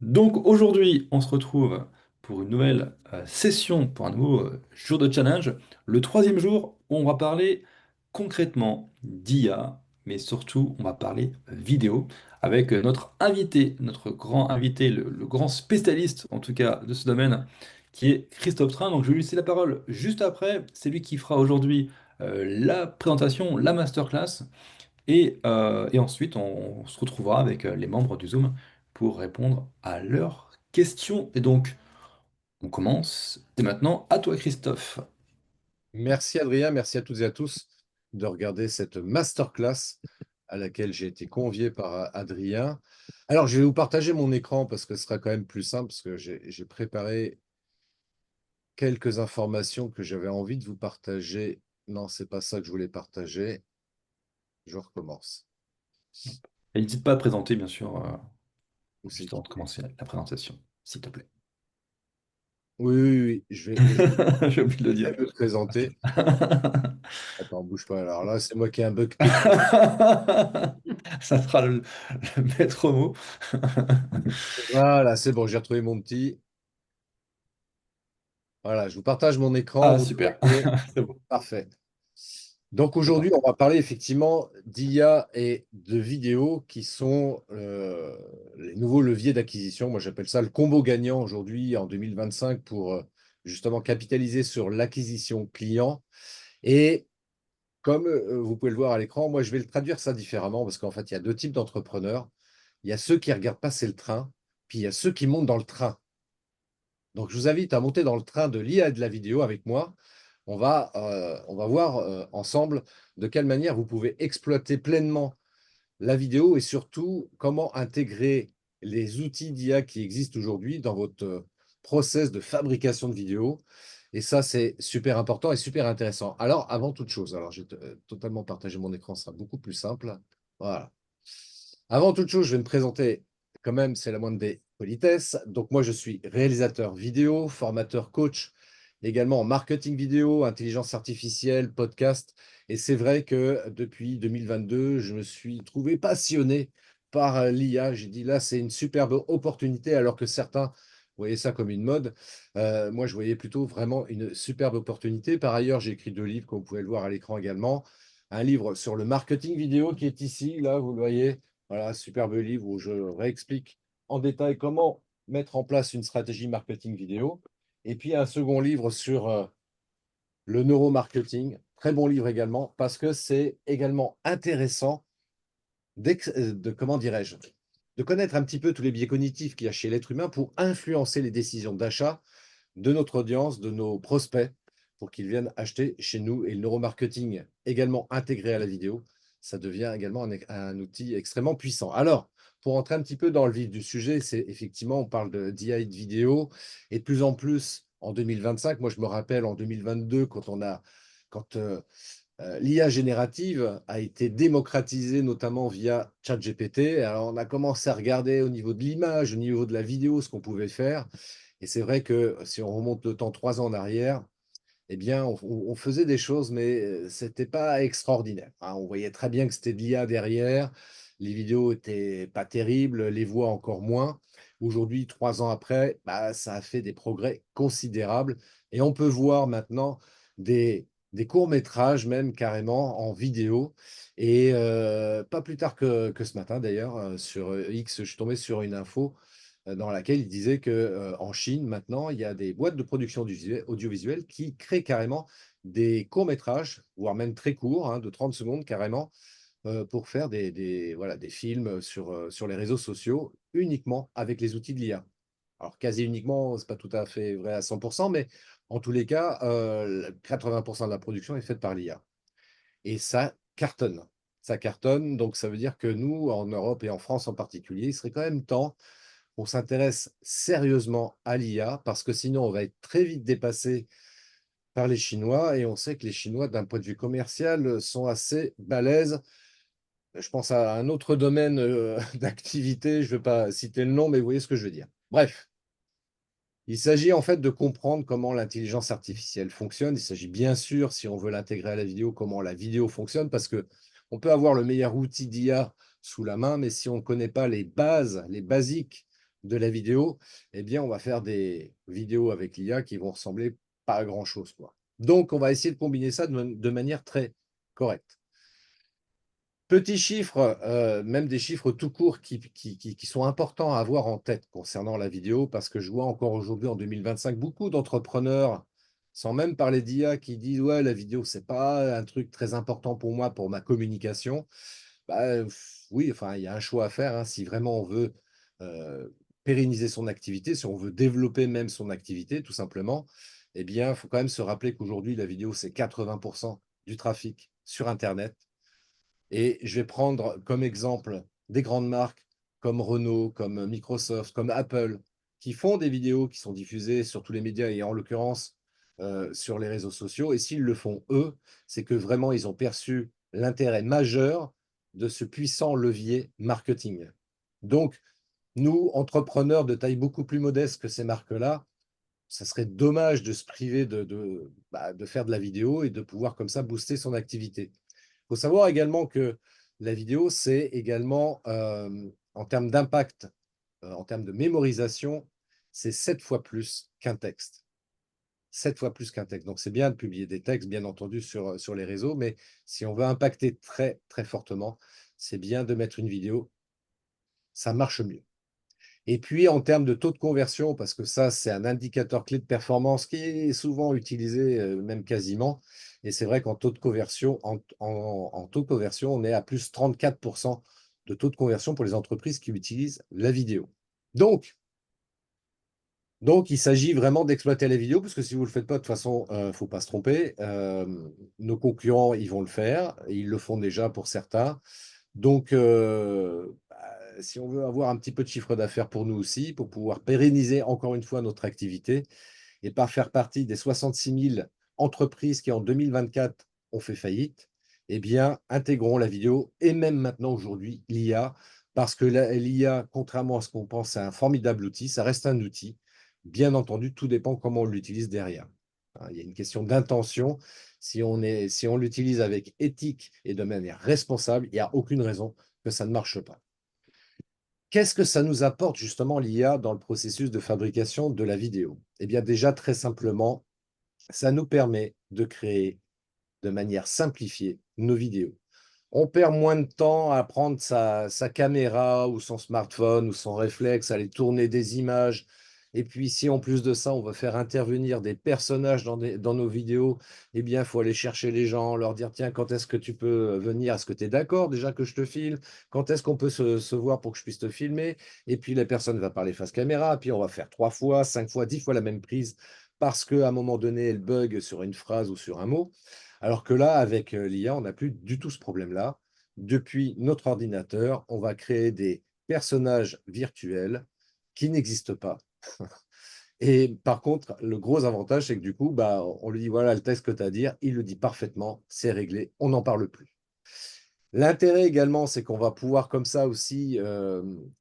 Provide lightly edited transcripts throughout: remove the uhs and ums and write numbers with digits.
Donc aujourd'hui, on se retrouve pour une nouvelle session, pour un nouveau jour de challenge. Le troisième jour, on va parler concrètement d'IA, mais surtout, on va parler vidéo avec notre invité, notre grand invité, le grand spécialiste en tout cas de ce domaine, qui est Christophe Train. Donc je vais lui laisser la parole juste après. C'est lui qui fera aujourd'hui la présentation, la masterclass. Et ensuite, on se retrouvera avec les membres du Zoom pour répondre à leurs questions. Et donc, on commence. Et maintenant, à toi, Christophe. Merci Adrien, merci à toutes et à tous de regarder cette masterclass à laquelle j'ai été convié par Adrien. Alors, je vais vous partager mon écran parce que ce sera quand même plus simple parce que j'ai préparé quelques informations que j'avais envie de vous partager. Non, c'est pas ça que je voulais partager. Je recommence. Et n'hésite pas à présenter, bien sûr, Où c'est juste avant qu'il de est? commencer la présentation, s'il te plaît. Oui, oui, oui, J'ai oublié de le je dire. vais me présenter. Attends, bouge pas. Alors là, c'est moi qui ai un bug technique. Ça sera le maître mot. Voilà, c'est bon, j'ai retrouvé mon petit. Voilà, je vous partage mon écran, Ah, vous le super. voyez. C'est bon, Parfait. Donc c'est aujourd'hui, on parfait. va parler effectivement d'IA et de vidéos qui sont les nouveaux leviers d'acquisition. Moi, j'appelle ça le combo gagnant aujourd'hui en 2025 pour justement capitaliser sur l'acquisition client. Et comme vous pouvez le voir à l'écran, moi, je vais le traduire ça différemment parce qu'en fait, il y a deux types d'entrepreneurs. Il y a ceux qui regardent passer le train, puis il y a ceux qui montent dans le train. Donc, je vous invite à monter dans le train de l'IA et de la vidéo avec moi. On va voir ensemble de quelle manière vous pouvez exploiter pleinement la vidéo et surtout comment intégrer les outils d'IA qui existent aujourd'hui dans votre process de fabrication de vidéos. Et ça, c'est super important et super intéressant. Alors, avant toute chose, alors j'ai totalement partagé mon écran, ce sera beaucoup plus simple. Voilà. Avant toute chose, je vais me présenter quand même, c'est la moindre des politesses. Donc moi, je suis réalisateur vidéo, formateur coach, également en marketing vidéo, intelligence artificielle, podcast. Et c'est vrai que depuis 2022, je me suis trouvé passionné par l'IA. J'ai dit là, c'est une superbe opportunité, alors que certains voyaient ça comme une mode. Moi, je voyais plutôt vraiment une superbe opportunité. Par ailleurs, j'ai écrit deux livres, comme vous pouvez le voir à l'écran également. Un livre sur le marketing vidéo qui est ici, là, vous le voyez. Voilà, superbe livre où je réexplique en détail comment mettre en place une stratégie marketing vidéo. Et puis un second livre sur le neuromarketing. Très bon livre également, parce que c'est également intéressant comment dirais-je, de connaître un petit peu tous les biais cognitifs qu'il y a chez l'être humain pour influencer les décisions d'achat de notre audience, de nos prospects, pour qu'ils viennent acheter chez nous. Et le neuromarketing, également intégré à la vidéo, ça devient également un outil extrêmement puissant. Alors, pour entrer un petit peu dans le vif du sujet, c'est effectivement, on parle d'IA et de vidéo, et de plus en plus en 2025. Moi, je me rappelle en 2022, quand l'IA générative a été démocratisée, notamment via ChatGPT. Alors, on a commencé à regarder au niveau de l'image, au niveau de la vidéo, ce qu'on pouvait faire. Et c'est vrai que si on remonte le temps 3 ans en arrière, eh bien, on faisait des choses, mais c'était pas extraordinaire, hein. On voyait très bien que c'était de l'IA derrière. Les vidéos étaient pas terribles, les voix encore moins. Aujourd'hui, 3 ans après, bah, ça a fait des progrès considérables et on peut voir maintenant des courts-métrages même carrément en vidéo et pas plus tard que ce matin d'ailleurs, sur, X, je suis tombé sur une info dans laquelle il disait que, en Chine, maintenant, il y a des boîtes de production audiovisuelle qui créent carrément des courts-métrages, voire même très courts, hein, de 30 secondes carrément, pour faire voilà, des films sur les réseaux sociaux, uniquement avec les outils de l'IA. Alors quasi uniquement, c'est pas tout à fait vrai à 100, mais en tous les cas, 80 de la production est faite par l'IA et ça cartonne. Ça cartonne, donc ça veut dire que nous, en Europe et en France en particulier, il serait quand même temps on s'intéresse sérieusement à l'IA parce que sinon on va être très vite dépassé par les Chinois et on sait que les Chinois, d'un point de vue commercial, sont assez balèzes. Je pense à un autre domaine d'activité, je ne vais pas citer le nom, mais vous voyez ce que je veux dire. Bref, il s'agit en fait de comprendre comment l'intelligence artificielle fonctionne. Il s'agit bien sûr, si on veut l'intégrer à la vidéo, comment la vidéo fonctionne, parce que on peut avoir le meilleur outil d'IA sous la main, mais si on ne connaît pas les bases, les basiques de la vidéo, eh bien, on va faire des vidéos avec l'IA qui vont ressembler pas à grand-chose, quoi. Donc, on va essayer de combiner ça de manière très correcte. Petits chiffres, même des chiffres tout courts qui sont importants à avoir en tête concernant la vidéo, parce que je vois encore aujourd'hui, en 2025, beaucoup d'entrepreneurs, sans même parler d'IA, qui disent: «Ouais, la vidéo, c'est pas un truc très important pour moi, pour ma communication». Bah, oui, enfin, il y a un choix à faire, hein. Si vraiment on veut, pérenniser son activité, si on veut développer même son activité, tout simplement, eh bien, il faut quand même se rappeler qu'aujourd'hui, la vidéo, c'est 80 du trafic sur internet. Et je vais prendre comme exemple des grandes marques comme Renault, comme Microsoft, comme Apple, qui font des vidéos qui sont diffusées sur tous les médias et en l'occurrence, sur les réseaux sociaux. Et s'ils le font eux, c'est que vraiment ils ont perçu l'intérêt majeur de ce puissant levier marketing. Donc, nous, entrepreneurs de taille beaucoup plus modeste que ces marques-là, ça serait dommage de se priver de faire de la vidéo et de pouvoir comme ça booster son activité. Il faut savoir également que la vidéo, c'est également, en termes d'impact, en termes de mémorisation, c'est 7 fois plus qu'un texte. 7 fois plus qu'un texte. Donc c'est bien de publier des textes, bien entendu, sur les réseaux, mais si on veut impacter très, très fortement, c'est bien de mettre une vidéo, ça marche mieux. Et puis en termes de taux de conversion, parce que ça, c'est un indicateur clé de performance qui est souvent utilisé, même quasiment. Et c'est vrai qu'en taux de conversion, en taux de conversion, on est à plus 34 de taux de conversion pour les entreprises qui utilisent la vidéo. Donc, il s'agit vraiment d'exploiter la vidéo, parce que si vous ne le faites pas, de toute façon, il ne faut pas se tromper. Nos concurrents, ils vont le faire, et ils le font déjà pour certains. Donc, si on veut avoir un petit peu de chiffre d'affaires pour nous aussi, pour pouvoir pérenniser encore une fois notre activité et pas faire partie des 66 000 entreprises qui, en 2024, ont fait faillite, eh bien, intégrons la vidéo et même maintenant, aujourd'hui, l'IA, parce que l'IA, contrairement à ce qu'on pense, c'est un formidable outil, ça reste un outil. Bien entendu, tout dépend comment on l'utilise derrière. Hein, il y a une question d'intention. Si on l'utilise avec éthique et de manière responsable, il n'y a aucune raison que ça ne marche pas. Qu'est-ce que ça nous apporte justement l'IA dans le processus de fabrication de la vidéo? Eh bien déjà, très simplement, ça nous permet de créer de manière simplifiée nos vidéos. On perd moins de temps à prendre sa caméra ou son smartphone ou son réflexe, à aller tourner des images. Et puis, si en plus de ça, on veut faire intervenir des personnages dans nos vidéos, eh bien, il faut aller chercher les gens, leur dire, tiens, quand est-ce que tu peux venir? Est-ce que tu es d'accord déjà que je te filme? Quand est-ce qu'on peut se voir pour que je puisse te filmer? Et puis, la personne va parler face caméra, puis on va faire 3 fois, 5 fois, 10 fois la même prise parce qu'à un moment donné, elle bug sur une phrase ou sur un mot. Alors que là, avec l'IA, on n'a plus du tout ce problème-là. Depuis notre ordinateur, on va créer des personnages virtuels qui n'existent pas. Et par contre, le gros avantage, c'est que du coup, bah, on lui dit, voilà le texte que tu as à dire, il le dit parfaitement, c'est réglé, on n'en parle plus. L'intérêt également, c'est qu'on va pouvoir comme ça aussi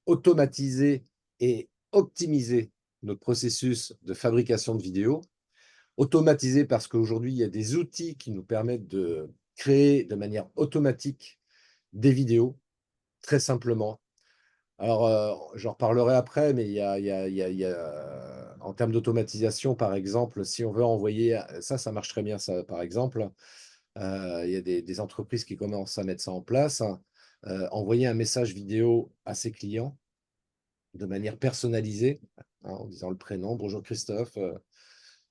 automatiser et optimiser notre processus de fabrication de vidéos. Automatisé parce qu'aujourd'hui, il y a des outils qui nous permettent de créer de manière automatique des vidéos, très simplement. Alors, j'en reparlerai après, mais en termes d'automatisation, par exemple, si on veut envoyer ça marche très bien ça, par exemple. Il y a des entreprises qui commencent à mettre ça en place, hein. Envoyer un message vidéo à ses clients de manière personnalisée, hein, en disant le prénom: «Bonjour Christophe,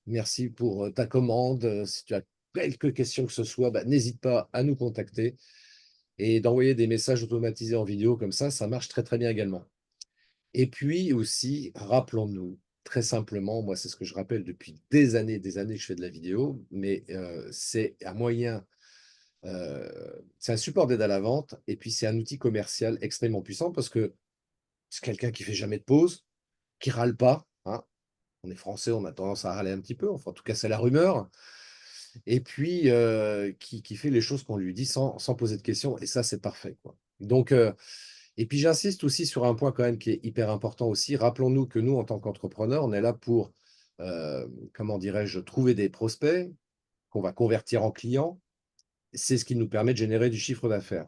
merci pour ta commande. Si tu as quelques questions que ce soit, bah, n'hésite pas à nous contacter». Et d'envoyer des messages automatisés en vidéo comme ça marche très, très bien également. Et puis aussi, rappelons-nous, très simplement, moi, c'est ce que je rappelle depuis des années que je fais de la vidéo, mais c'est un moyen, c'est un support d'aide à la vente et puis c'est un outil commercial extrêmement puissant parce que c'est quelqu'un qui fait jamais de pause, qui râle pas, hein. On est français, on a tendance à râler un petit peu, enfin, en tout cas, c'est la rumeur. Et puis, qui fait les choses qu'on lui dit sans poser de questions et ça, c'est parfait, quoi. Donc, et puis j'insiste aussi sur un point quand même qui est hyper important aussi. Rappelons-nous que nous, en tant qu'entrepreneurs, on est là pour, comment dirais-je? Trouver des prospects qu'on va convertir en clients. C'est ce qui nous permet de générer du chiffre d'affaires.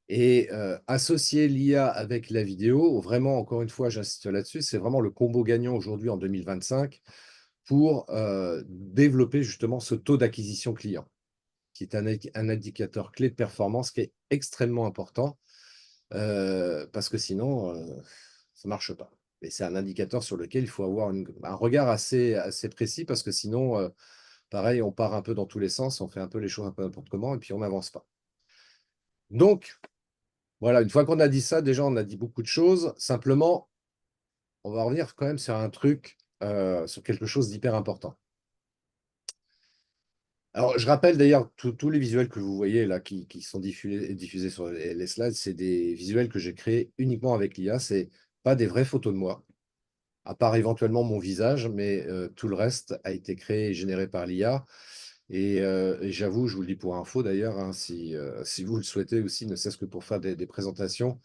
Et associer l'IA avec la vidéo, vraiment, encore une fois, j'insiste là-dessus, c'est vraiment le combo gagnant aujourd'hui en 2025 pour développer justement ce taux d'acquisition client, qui est un indicateur clé de performance qui est extrêmement important, parce que sinon, ça ne marche pas. Et c'est un indicateur sur lequel il faut avoir un regard assez précis, parce que sinon, pareil, on part un peu dans tous les sens, on fait un peu les choses un peu n'importe comment, et puis on n'avance pas. Donc, voilà, une fois qu'on a dit ça, déjà, on a dit beaucoup de choses. Simplement, on va revenir quand même sur un truc, sur quelque chose d'hyper important. Alors, je rappelle d'ailleurs tous les visuels que vous voyez là, qui sont diffusés sur les slides, c'est des visuels que j'ai créés uniquement avec l'IA. C'est pas des vraies photos de moi, à part éventuellement mon visage, mais tout le reste a été créé et généré par l'IA. Et j'avoue, je vous le dis pour info d'ailleurs, hein, si vous le souhaitez aussi, ne serait-ce que pour faire des présentations,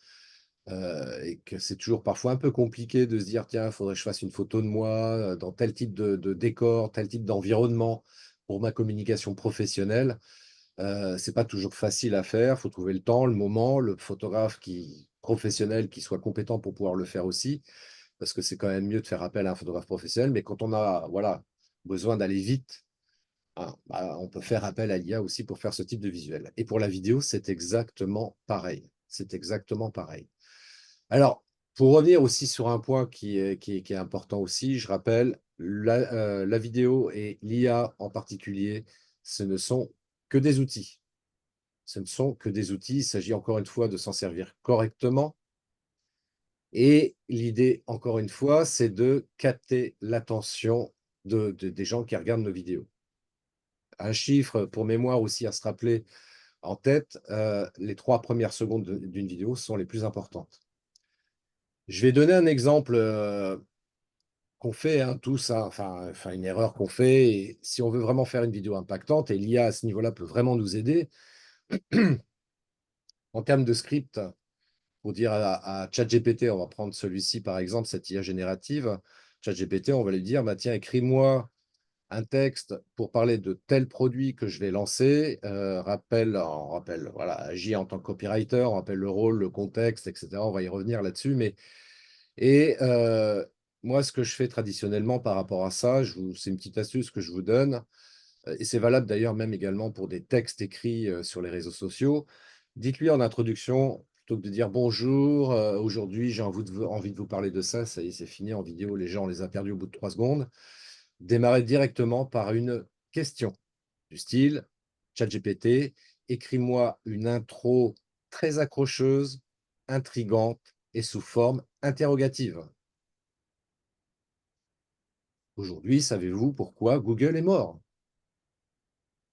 et que c'est toujours parfois un peu compliqué de se dire, tiens, il faudrait que je fasse une photo de moi dans tel type de décor, tel type d'environnement pour ma communication professionnelle. C'est pas toujours facile à faire. Il faut trouver le temps, le moment, le photographe professionnel qui soit compétent pour pouvoir le faire aussi, parce que c'est quand même mieux de faire appel à un photographe professionnel. Mais quand on a voilà, besoin d'aller vite, hein, bah, on peut faire appel à l'IA aussi pour faire ce type de visuel. Et pour la vidéo, c'est exactement pareil. C'est exactement pareil. Alors, pour revenir aussi sur un point qui est important aussi, je rappelle, la vidéo et l'IA en particulier, ce ne sont que des outils. Ce ne sont que des outils. Il s'agit encore une fois de s'en servir correctement. Et l'idée, encore une fois, c'est de capter l'attention des gens qui regardent nos vidéos. Un chiffre pour mémoire aussi à se rappeler en tête, les 3 premières secondes d'une vidéo sont les plus importantes. Je vais donner un exemple qu'on fait hein, tous, hein, enfin une erreur qu'on fait. Et si on veut vraiment faire une vidéo impactante, et l'IA à ce niveau-là peut vraiment nous aider, en termes de script, pour dire à ChatGPT, on va prendre celui-ci par exemple, cette IA générative, ChatGPT, on va lui dire, bah, tiens, écris-moi un texte pour parler de tel produit que je vais lancer, on rappelle, voilà, agis en tant que copywriter, on rappelle le rôle, le contexte, etc. On va y revenir là-dessus, mais et moi, ce que je fais traditionnellement par rapport à ça, c'est une petite astuce que je vous donne, et c'est valable d'ailleurs même également pour des textes écrits sur les réseaux sociaux. Dites-lui en introduction, plutôt que de dire bonjour, aujourd'hui j'ai envie de vous parler de ça, ça y est, c'est fini en vidéo, les gens on les a perdus au bout de 3 secondes. Démarrez directement par une question du style ChatGPT, écris-moi une intro très accrocheuse, intrigante et sous forme interrogative. Aujourd'hui, savez-vous pourquoi Google est mort?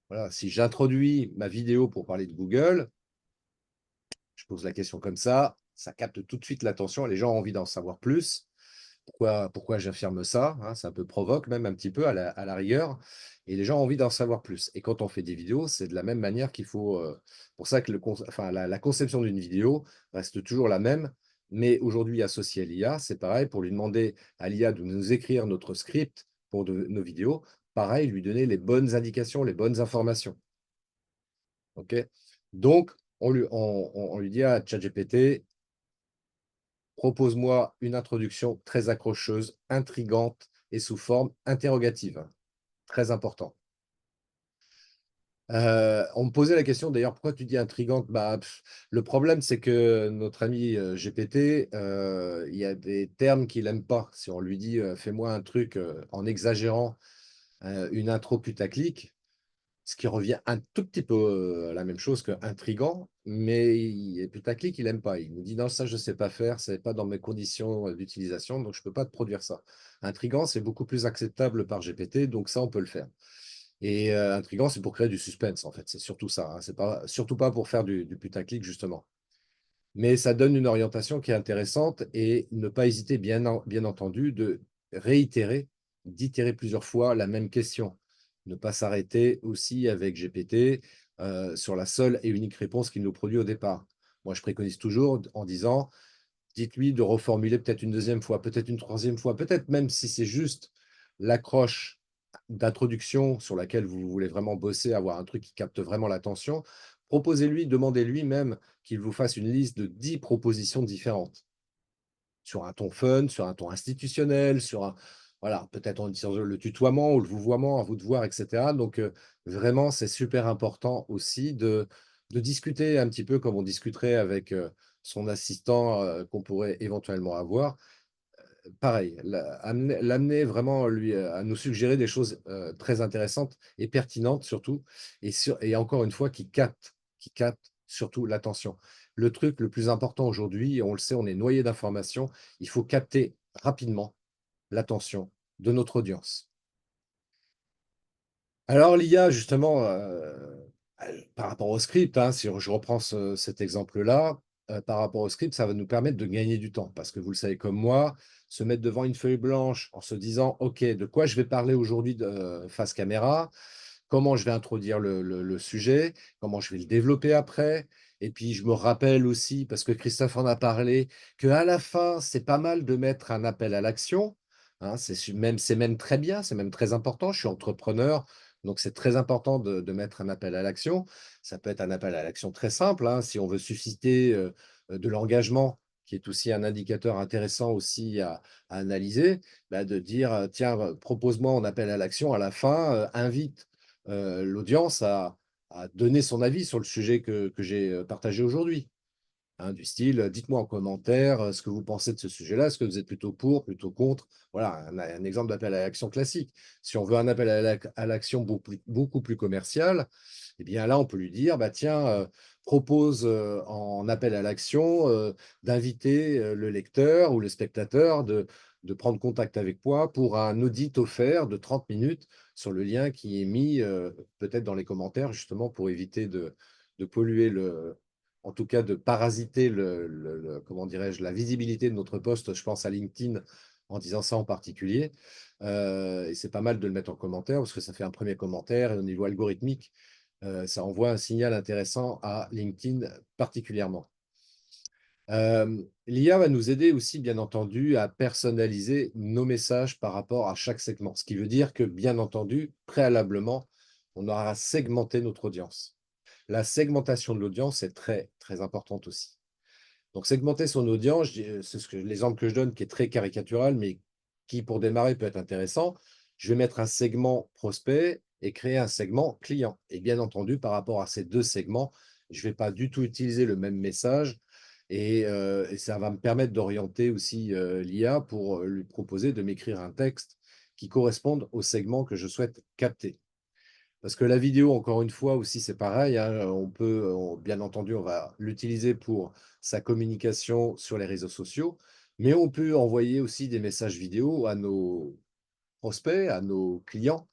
Voilà, si j'introduis ma vidéo pour parler de Google, je pose la question comme ça capte tout de suite l'attention et les gens ont envie d'en savoir plus. Pourquoi j'affirme ça hein, c'est un peu provoque même un petit peu à la rigueur, et les gens ont envie d'en savoir plus. Et quand on fait des vidéos, c'est de la même manière qu'il faut. Pour ça que la conception d'une vidéo reste toujours la même, mais aujourd'hui associée à l'IA, c'est pareil pour lui demander à l'IA de nous écrire notre script pour nos vidéos. Pareil, lui donner les bonnes indications, les bonnes informations. Ok. Donc, on lui dit à ChatGPT, propose-moi une introduction très accrocheuse, intrigante et sous forme interrogative. Très important. On me posait la question d'ailleurs, pourquoi tu dis intrigante? Bah, le problème, c'est que notre ami GPT, il y a des termes qu'il n'aime pas. Si on lui dit fais-moi un truc en exagérant une intro putaclic, ce qui revient un tout petit peu à la même chose qu'intriguant, mais putaclic, il n'aime pas. Il nous dit non, ça, je ne sais pas faire, ce n'est pas dans mes conditions d'utilisation, donc je ne peux pas te produire ça. Intriguant, c'est beaucoup plus acceptable par GPT, donc ça, on peut le faire. Et intriguant, c'est pour créer du suspense, en fait. C'est surtout ça. Hein. C'est pas, surtout pas pour faire du putaclic, justement. Mais ça donne une orientation qui est intéressante et ne pas hésiter, bien entendu, de réitérer, d'itérer plusieurs fois la même question. Ne pas s'arrêter aussi avec GPT sur la seule et unique réponse qu'il nous produit au départ. Moi, je préconise toujours en disant, dites-lui de reformuler peut-être une deuxième fois, peut-être une troisième fois, peut-être même si c'est juste l'accroche d'introduction sur laquelle vous voulez vraiment bosser, avoir un truc qui capte vraiment l'attention, proposez-lui, demandez-lui même qu'il vous fasse une liste de 10 propositions différentes sur un ton fun, sur un ton institutionnel, sur un voilà, peut-être en utilisant le tutoiement ou le vouvoiement, à vous de voir et cetera. Donc, vraiment, c'est super important aussi de discuter un petit peu comme on discuterait avec, son assistant, qu'on pourrait éventuellement avoir. Pareil, l'amener vraiment lui, à nous suggérer des choses, très intéressantes et pertinentes surtout et encore une fois qui captent surtout l'attention. Le truc le plus important aujourd'hui, on le sait, on est noyé d'informations, il faut capter rapidement l'attention de notre audience. Alors l'IA justement, par rapport au script, hein, si je reprends cet exemple-là, par rapport au script, ça va nous permettre de gagner du temps. Parce que vous le savez comme moi, se mettre devant une feuille blanche en se disant: «OK, de quoi je vais parler aujourd'hui face caméra? Comment je vais introduire le sujet? Comment je vais le développer après?» Et puis je me rappelle aussi, parce que Christophe en a parlé, qu'à la fin, c'est pas mal de mettre un appel à l'action, hein. C'est même très bien, c'est même très important. Je suis entrepreneur, donc c'est très important de mettre un appel à l'action. Ça peut être un appel à l'action très simple, hein, si on veut susciter, de l'engagement, qui est aussi un indicateur intéressant aussi à analyser, bah, de dire, «Tiens, propose-moi en appel à l'action à la fin, invite, l'audience à donner son avis sur le sujet que j'ai, partagé aujourd'hui». Hein, du style, «Dites-moi en commentaire, ce que vous pensez de ce sujet-là. Est-ce que vous êtes plutôt pour, plutôt contre?» Voilà, un exemple d'appel à l'action classique. Si on veut un appel à l'action beaucoup plus commercial, eh bien là, on peut lui dire: «Bah, tiens, propose, en appel à l'action, d'inviter, le lecteur ou le spectateur de prendre contact avec moi pour un audit offert de 30 minutes sur le lien qui est mis, peut-être dans les commentaires», justement pour éviter de polluer en tout cas de parasiter comment dirais-je? La visibilité de notre poste, je pense à LinkedIn en disant ça en particulier. Et c'est pas mal de le mettre en commentaire parce que ça fait un premier commentaire et au niveau algorithmique, ça envoie un signal intéressant à LinkedIn particulièrement. L'IA va nous aider aussi, bien entendu, à personnaliser nos messages par rapport à chaque segment. Ce qui veut dire que, bien entendu, préalablement, on aura segmenté notre audience. La segmentation de l'audience est très, très importante aussi. Donc segmenter son audience, c'est l'exemple que je donne qui est très caricatural, mais qui, pour démarrer, peut être intéressant. Je vais mettre un segment prospect et créer un segment client. Et bien entendu, par rapport à ces 2 segments, je ne vais pas du tout utiliser le même message et ça va me permettre d'orienter aussi, l'IA pour, lui proposer de m'écrire un texte qui corresponde au segment que je souhaite capter. Parce que la vidéo, encore une fois aussi, c'est pareil, hein, bien entendu, on va l'utiliser pour sa communication sur les réseaux sociaux, mais on peut envoyer aussi des messages vidéo à nos prospects, à nos clients.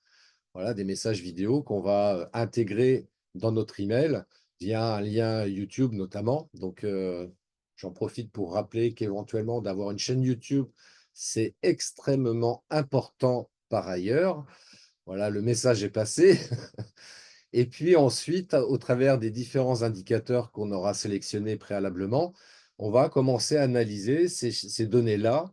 Voilà, des messages vidéo qu'on va, intégrer dans notre email via un lien YouTube notamment. Donc, j'en profite pour rappeler qu'éventuellement d'avoir une chaîne YouTube, c'est extrêmement important par ailleurs. Voilà, le message est passé. Et puis ensuite, au travers des différents indicateurs qu'on aura sélectionnés préalablement, on va commencer à analyser ces données-là,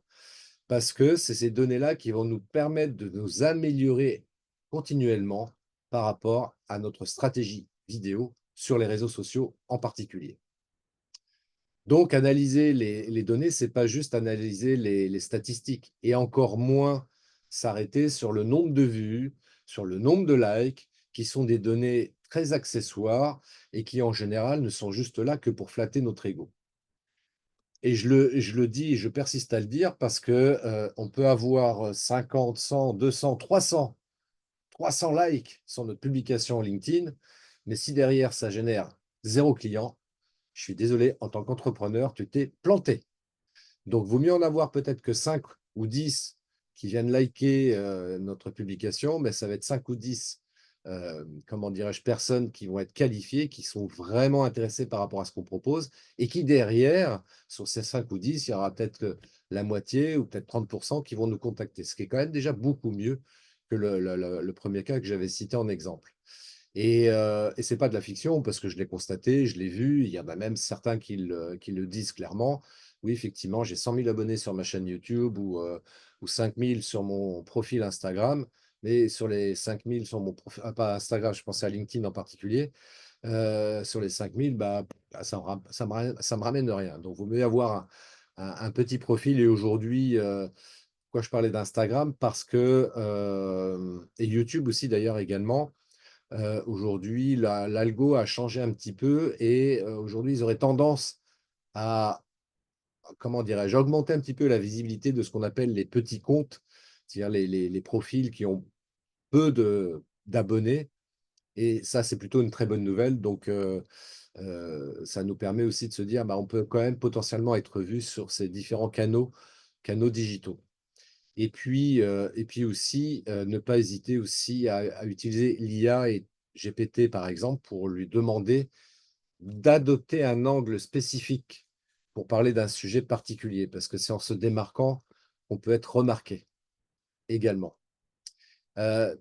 parce que c'est ces données-là qui vont nous permettre de nous améliorer continuellement par rapport à notre stratégie vidéo sur les réseaux sociaux en particulier. Donc analyser les données, c'est pas juste analyser les statistiques et encore moins s'arrêter sur le nombre de vues, sur le nombre de likes, qui sont des données très accessoires et qui, en général, ne sont juste là que pour flatter notre ego. Et je le dis et je persiste à le dire parce que, on peut avoir, 50, 100, 200, 300 likes sur notre publication LinkedIn, mais si derrière ça génère 0 client, je suis désolé, en tant qu'entrepreneur, tu t'es planté. Donc, vaut mieux en avoir peut-être que 5 ou 10 qui viennent liker, notre publication, mais ça va être 5 ou 10, comment dirais-je? Personnes qui vont être qualifiées, qui sont vraiment intéressées par rapport à ce qu'on propose et qui derrière, sur ces 5 ou 10, il y aura peut-être que la moitié ou peut-être 30 qui vont nous contacter. Ce qui est quand même déjà beaucoup mieux que le 1er cas que j'avais cité en exemple. Et c'est pas de la fiction parce que je l'ai constaté, je l'ai vu, il y en a même certains qui le disent clairement. Oui, effectivement, j'ai 100 000 abonnés sur ma chaîne YouTube ou 5 000 sur mon profil Instagram, mais sur les 5 000 sur mon profil pas Instagram, je pensais à LinkedIn en particulier. sur les 5000, ça me ramène rien. Donc, il vaut mieux avoir un petit profil. Et aujourd'hui, pourquoi je parlais d'Instagram? Parce que, et YouTube aussi d'ailleurs également, aujourd'hui, l'algo a changé un petit peu et aujourd'hui, ils auraient tendance à, comment dirais-je, augmenter un petit peu la visibilité de ce qu'on appelle les petits comptes, c'est-à-dire les profils qui ont peu d'abonnés. Et ça, c'est plutôt une très bonne nouvelle. Donc, ça nous permet aussi de se dire, bah, on peut quand même potentiellement être vu sur ces différents canaux digitaux. Et puis aussi, ne pas hésiter aussi à utiliser l'IA et GPT, par exemple, pour lui demander d'adopter un angle spécifique pour parler d'un sujet particulier, parce que c'est en se démarquant qu'on peut être remarqué également.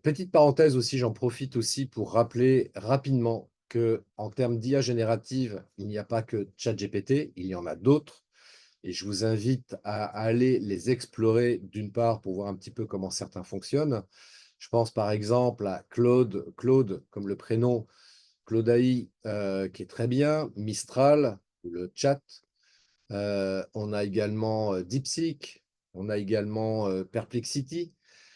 Petite parenthèse aussi, j'en profite aussi pour rappeler rapidement que en termes d'IA générative, il n'y a pas que ChatGPT, il y en a d'autres et je vous invite à aller les explorer, d'une part, pour voir un petit peu comment certains fonctionnent. Je pense par exemple à Claude comme le prénom, Claude AI, qui est très bien, Mistral, le chat. On a également, DeepSeek, on a également, Perplexity.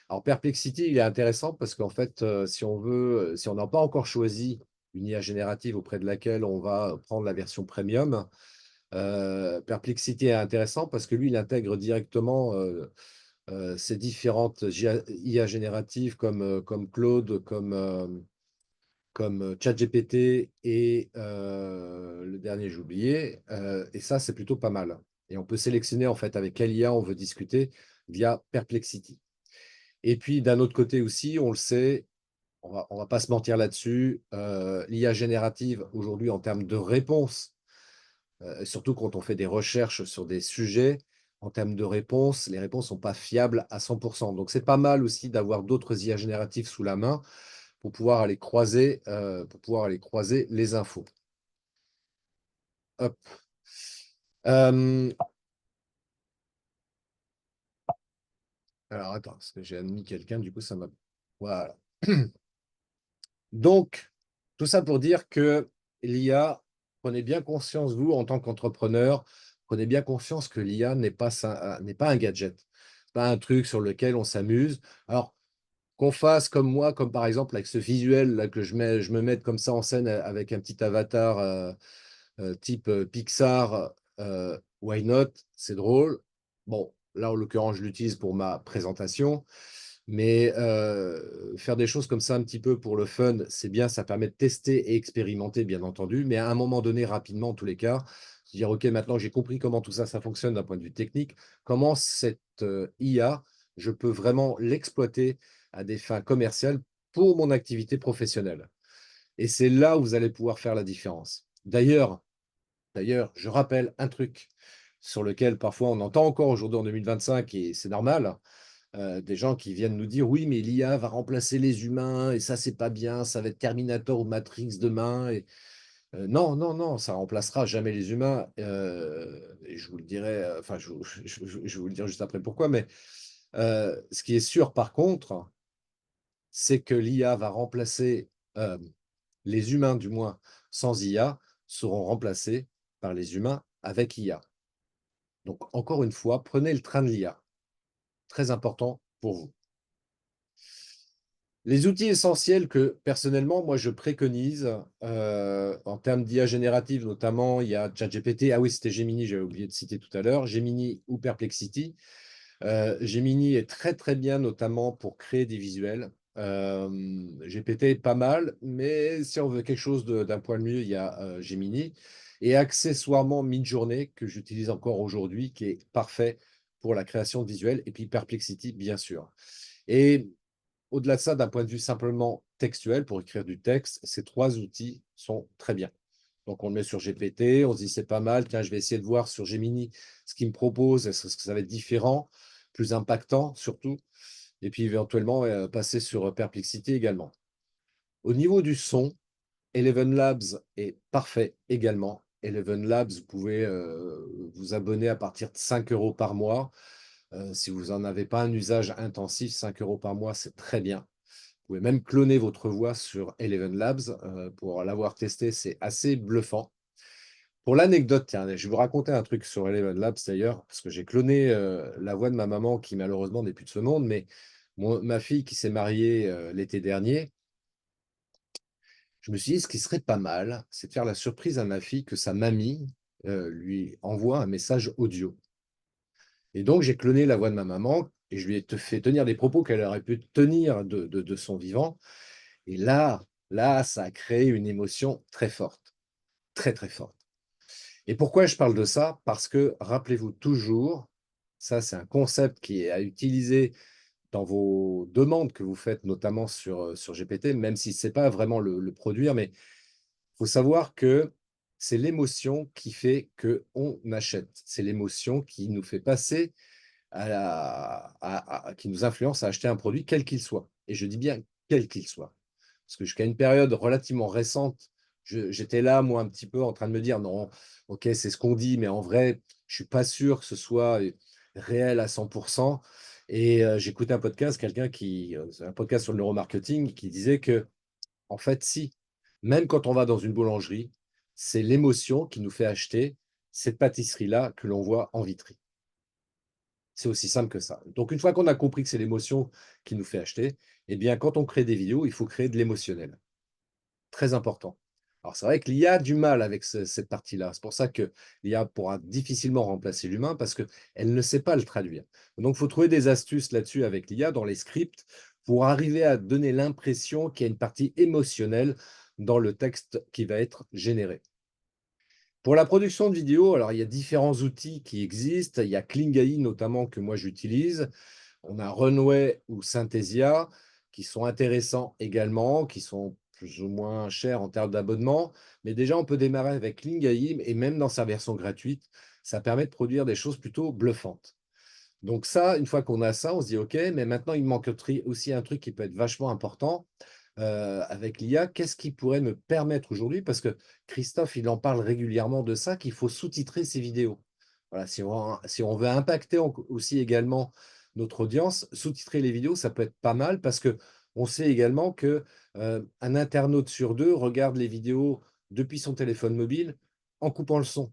Alors Perplexity, il est intéressant parce qu'en fait, si on n'a pas encore choisi une IA générative auprès de laquelle on va prendre la version premium, Perplexity est intéressant parce que lui, il intègre directement, ces différentes IA génératives comme Claude, comme ChatGPT et le dernier, j'ai oublié. Et ça, c'est plutôt pas mal. Et on peut sélectionner en fait avec quelle IA on veut discuter via Perplexity. Et puis d'un autre côté aussi, on le sait, on va pas se mentir là-dessus, l'IA générative aujourd'hui en termes de réponses, surtout quand on fait des recherches sur des sujets, en termes de réponses, les réponses sont pas fiables à 100%. Donc c'est pas mal aussi d'avoir d'autres IA génératives sous la main pour pouvoir aller croiser les infos. Hop. Euh, alors, attends, parce que j'ai admis quelqu'un, du coup, ça m'a. Voilà. Donc, tout ça pour dire que l'IA, prenez bien conscience, vous, en tant qu'entrepreneur, prenez bien conscience que l'IA n'est pas un gadget, pas un truc sur lequel on s'amuse. Alors, qu'on fasse comme moi, comme par exemple avec ce visuel là, que je me mette comme ça en scène avec un petit avatar type Pixar, why not? C'est drôle. Bon, là, en l'occurrence, je l'utilise pour ma présentation, mais faire des choses comme ça un petit peu pour le fun, c'est bien, ça permet de tester et expérimenter, bien entendu, mais à un moment donné, rapidement, en tous les cas, se dire, OK, maintenant j'ai compris comment tout ça, ça fonctionne d'un point de vue technique, comment cette IA, je peux vraiment l'exploiter à des fins commerciales pour mon activité professionnelle. Et c'est là où vous allez pouvoir faire la différence. D'ailleurs, je rappelle un truc sur lequel parfois on entend encore aujourd'hui en 2025, et c'est normal, des gens qui viennent nous dire: «Oui, mais l'IA va remplacer les humains et ça, c'est pas bien, ça va être Terminator ou Matrix demain» et non, non, non, ça remplacera jamais les humains, et je vous le dirai, enfin, je vais vous le dire juste après pourquoi, mais ce qui est sûr par contre, c'est que l'IA va remplacer, les humains du moins sans IA seront remplacés par les humains avec IA. Donc encore une fois, prenez le train de l'IA, très important pour vous. Les outils essentiels que personnellement, moi je préconise, en termes d'IA générative notamment, il y a ChatGPT, ah oui, c'était Gemini, j'avais oublié de citer tout à l'heure, Gemini ou Perplexity. Gemini est très, très bien notamment pour créer des visuels. GPT est pas mal, mais si on veut quelque chose d'un poil mieux, il y a, Gemini et accessoirement Midjourney que j'utilise encore aujourd'hui, qui est parfait pour la création de visuels et puis Perplexity bien sûr. Et au-delà de ça, d'un point de vue simplement textuel, pour écrire du texte, ces 3 outils sont très bien. Donc on le met sur GPT, on se dit: «C'est pas mal, tiens, je vais essayer de voir sur Gemini ce qu'il me propose, est-ce que ça va être différent, plus impactant surtout?» Et puis éventuellement, passer sur, Perplexity également. Au niveau du son, Eleven Labs est parfait également. Eleven Labs, vous pouvez, vous abonner à partir de 5 € par mois. Si vous n'en avez pas un usage intensif, 5 € par mois, c'est très bien pouvez même cloner votre voix sur Eleven Labs. Pour l'avoir testé, c'est assez bluffant. Pour l'anecdote, tiens, je vais vous raconter un truc sur Eleven Labs d'ailleurs, parce que j'ai cloné la voix de ma maman qui malheureusement n'est plus de ce monde, mais ma fille qui s'est mariée l'été dernier, je me suis dit ce qui serait pas mal, c'est de faire la surprise à ma fille que sa mamie lui envoie un message audio. Et donc j'ai cloné la voix de ma maman et je lui ai fait tenir des propos qu'elle aurait pu tenir de son vivant. Et là, ça a créé une émotion très forte, très très forte. Et pourquoi je parle de ça? Parce que rappelez-vous toujours, ça c'est un concept qui est à utiliser dans vos demandes que vous faites, notamment sur GPT, même si ce n'est pas vraiment le produire, mais il faut savoir que c'est l'émotion qui fait qu'on achète. C'est l'émotion qui nous fait passer qui nous influence à acheter un produit, quel qu'il soit. Et je dis bien quel qu'il soit. Parce que jusqu'à une période relativement récente, j'étais là, moi, un petit peu en train de me dire, non, ok, c'est ce qu'on dit, mais en vrai, je ne suis pas sûr que ce soit réel à 100%. Et j'écoutais un podcast, un podcast sur le neuromarketing, qui disait que, en fait, si, même quand on va dans une boulangerie, c'est l'émotion qui nous fait acheter cette pâtisserie-là que l'on voit en vitrine. C'est aussi simple que ça. Donc, une fois qu'on a compris que c'est l'émotion qui nous fait acheter, eh bien, quand on crée des vidéos, il faut créer de l'émotionnel. Très important. Alors, c'est vrai que l'IA a du mal avec cette partie-là. C'est pour ça que l'IA pourra difficilement remplacer l'humain parce qu'elle ne sait pas le traduire. Donc, il faut trouver des astuces là-dessus avec l'IA dans les scripts pour arriver à donner l'impression qu'il y a une partie émotionnelle dans le texte qui va être généré. Pour la production de vidéos, alors il y a différents outils qui existent. Il y a Klingai notamment que moi j'utilise. On a Runway ou Synthesia qui sont intéressants également, qui sont plus ou moins chers en termes d'abonnement. Mais déjà, on peut démarrer avec Klingai et même dans sa version gratuite, ça permet de produire des choses plutôt bluffantes. Donc ça, une fois qu'on a ça, on se dit OK, mais maintenant il manque aussi un truc qui peut être vachement important avec l'IA. Qu'est-ce qui pourrait me permettre aujourd'hui? Parce que Christophe, il en parle régulièrement de ça, qu'il faut sous-titrer ses vidéos. Voilà, si on veut impacter aussi également notre audience, sous-titrer les vidéos, ça peut être pas mal parce que on sait également que un internaute sur deux regarde les vidéos depuis son téléphone mobile en coupant le son.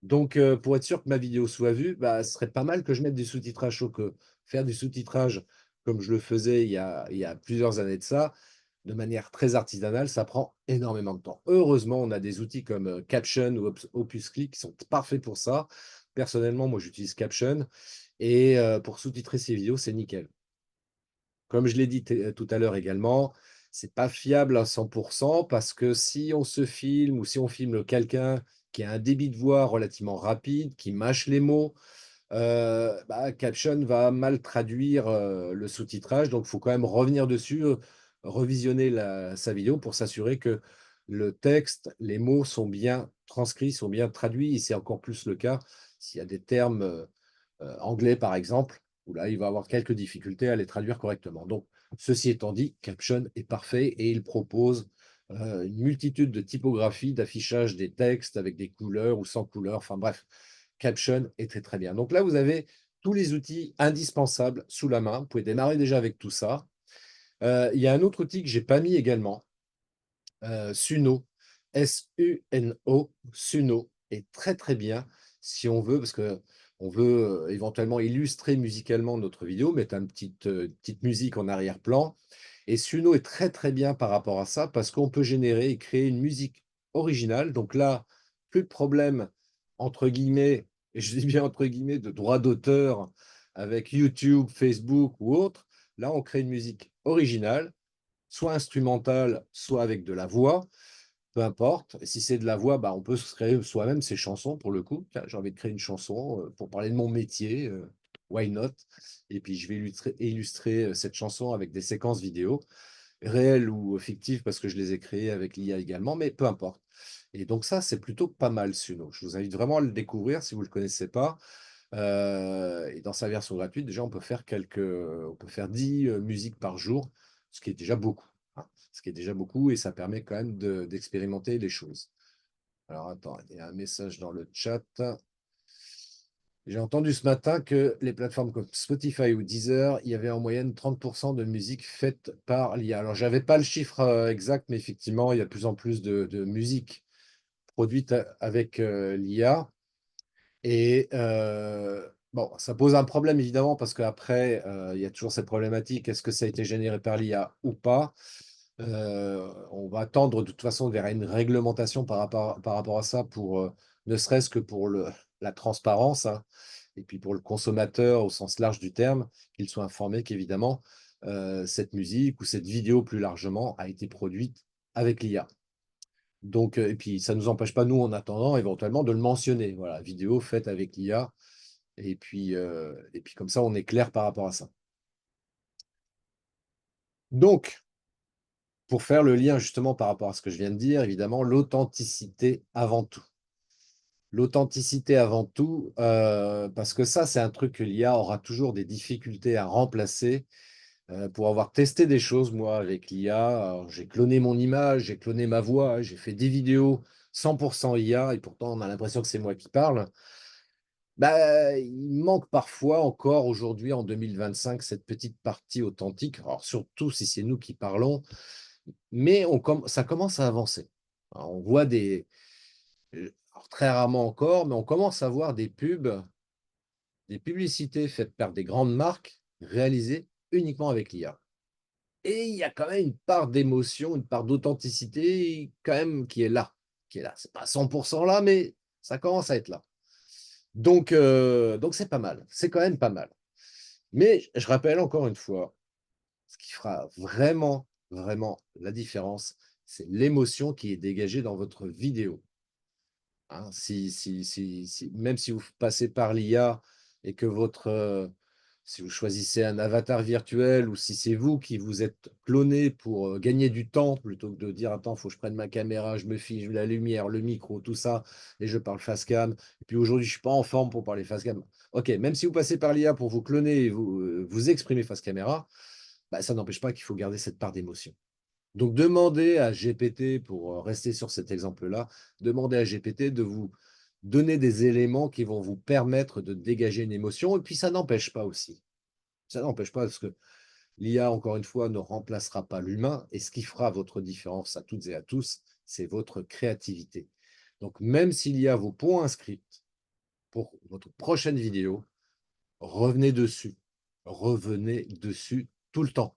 Donc, pour être sûr que ma vidéo soit vue, bah, ce serait pas mal que je mette du sous-titrage. Sauf que faire du sous-titrage comme je le faisais il y a plusieurs années de ça, de manière très artisanale, ça prend énormément de temps. Heureusement, on a des outils comme Caption ou Opusclick qui sont parfaits pour ça. Personnellement, moi, j'utilise Caption et pour sous-titrer ces vidéos, c'est nickel. Comme je l'ai dit tout à l'heure également, c'est pas fiable à 100% parce que si on se filme ou si on filme quelqu'un qui a un débit de voix relativement rapide, qui mâche les mots, bah, Caption va mal traduire, le sous-titrage. Donc il faut quand même revenir dessus, revisionner sa vidéo pour s'assurer que le texte, les mots sont bien transcrits, sont bien traduits et c'est encore plus le cas s'il y a des termes, anglais par exemple, où là, il va avoir quelques difficultés à les traduire correctement. Donc, ceci étant dit, Caption est parfait et il propose une multitude de typographies, d'affichage des textes avec des couleurs ou sans couleurs. Enfin bref, Caption est très très bien. Donc là, vous avez tous les outils indispensables sous la main. Vous pouvez démarrer déjà avec tout ça. Il y a un autre outil que je n'ai pas mis également, Suno, Suno. Suno est très très bien si on veut, parce que on veut éventuellement illustrer musicalement notre vidéo, mettre une petite musique en arrière-plan. Et Suno est très très bien par rapport à ça, parce qu'on peut générer et créer une musique originale. Donc là, plus de problème, entre guillemets, et je dis bien entre guillemets, de droit d'auteur avec YouTube, Facebook ou autre. Là, on crée une musique originale soit instrumentale, soit avec de la voix, peu importe. Et si c'est de la voix, bah, on peut se créer soi-même ses chansons pour le coup. Tiens, j'ai envie de créer une chanson pour parler de mon métier, why not? Et puis je vais illustrer cette chanson avec des séquences vidéo, réelles ou fictives, parce que je les ai créées avec l'IA également, mais peu importe. Et donc ça, c'est plutôt pas mal, Suno. Je vous invite vraiment à le découvrir si vous ne le connaissez pas. Et dans sa version gratuite, déjà, on peut faire 10 musiques par jour, ce qui est déjà beaucoup, hein. Ce qui est déjà beaucoup et ça permet quand même d'expérimenter les choses. Alors, attends, il y a un message dans le chat. J'ai entendu ce matin que les plateformes comme Spotify ou Deezer, il y avait en moyenne 30% de musique faite par l'IA. Alors, j'avais pas le chiffre exact, mais effectivement, il y a de plus en plus de musique produite avec l'IA. Et bon, ça pose un problème évidemment parce qu'après, il y a toujours cette problématique, est-ce que ça a été généré par l'IA ou pas? On va tendre de toute façon vers une réglementation par rapport à ça pour, ne serait-ce que pour la transparence, hein, et puis pour le consommateur au sens large du terme, qu'il soit informé qu'évidemment, cette musique ou cette vidéo plus largement a été produite avec l'IA. Donc, et puis ça ne nous empêche pas, nous, en attendant, éventuellement, de le mentionner. Voilà, vidéo faite avec l'IA. Et puis comme ça, on est clair par rapport à ça. Donc, pour faire le lien justement par rapport à ce que je viens de dire, évidemment, l'authenticité avant tout. L'authenticité avant tout, parce que ça, c'est un truc que l'IA aura toujours des difficultés à remplacer. Pour avoir testé des choses, moi, avec l'IA, alors, j'ai cloné mon image, j'ai cloné ma voix, j'ai fait des vidéos 100% IA, et pourtant on a l'impression que c'est moi qui parle. Bah, il manque parfois encore aujourd'hui, en 2025, cette petite partie authentique. Alors surtout si c'est nous qui parlons, mais ça commence à avancer. Alors, on voit alors, très rarement encore, mais on commence à voir des publicités faites par des grandes marques réalisées uniquement avec l'IA. Et il y a quand même une part d'émotion, une part d'authenticité quand même qui est là, qui est là. C'est pas 100% là, mais ça commence à être là. Donc c'est pas mal. C'est quand même pas mal. Mais je rappelle encore une fois, ce qui fera vraiment, vraiment la différence, c'est l'émotion qui est dégagée dans votre vidéo. Hein. Même si vous passez par l'IA et que si vous choisissez un avatar virtuel ou si c'est vous qui vous êtes cloné pour gagner du temps, plutôt que de dire, attends, il faut que je prenne ma caméra, je me fiche la lumière, le micro, tout ça, et je parle face cam. Et puis aujourd'hui, je ne suis pas en forme pour parler face cam. Ok, même si vous passez par l'IA pour vous cloner et vous exprimer face caméra, bah, ça n'empêche pas qu'il faut garder cette part d'émotion. Donc, demandez à GPT, pour rester sur cet exemple-là, demandez à GPT de vous donner des éléments qui vont vous permettre de dégager une émotion. Et puis, ça n'empêche pas aussi. Ça n'empêche pas parce que l'IA, encore une fois, ne remplacera pas l'humain. Et ce qui fera votre différence à toutes et à tous, c'est votre créativité. Donc, même si l'IA vous pond un script pour votre prochaine vidéo, revenez dessus. Revenez dessus tout le temps.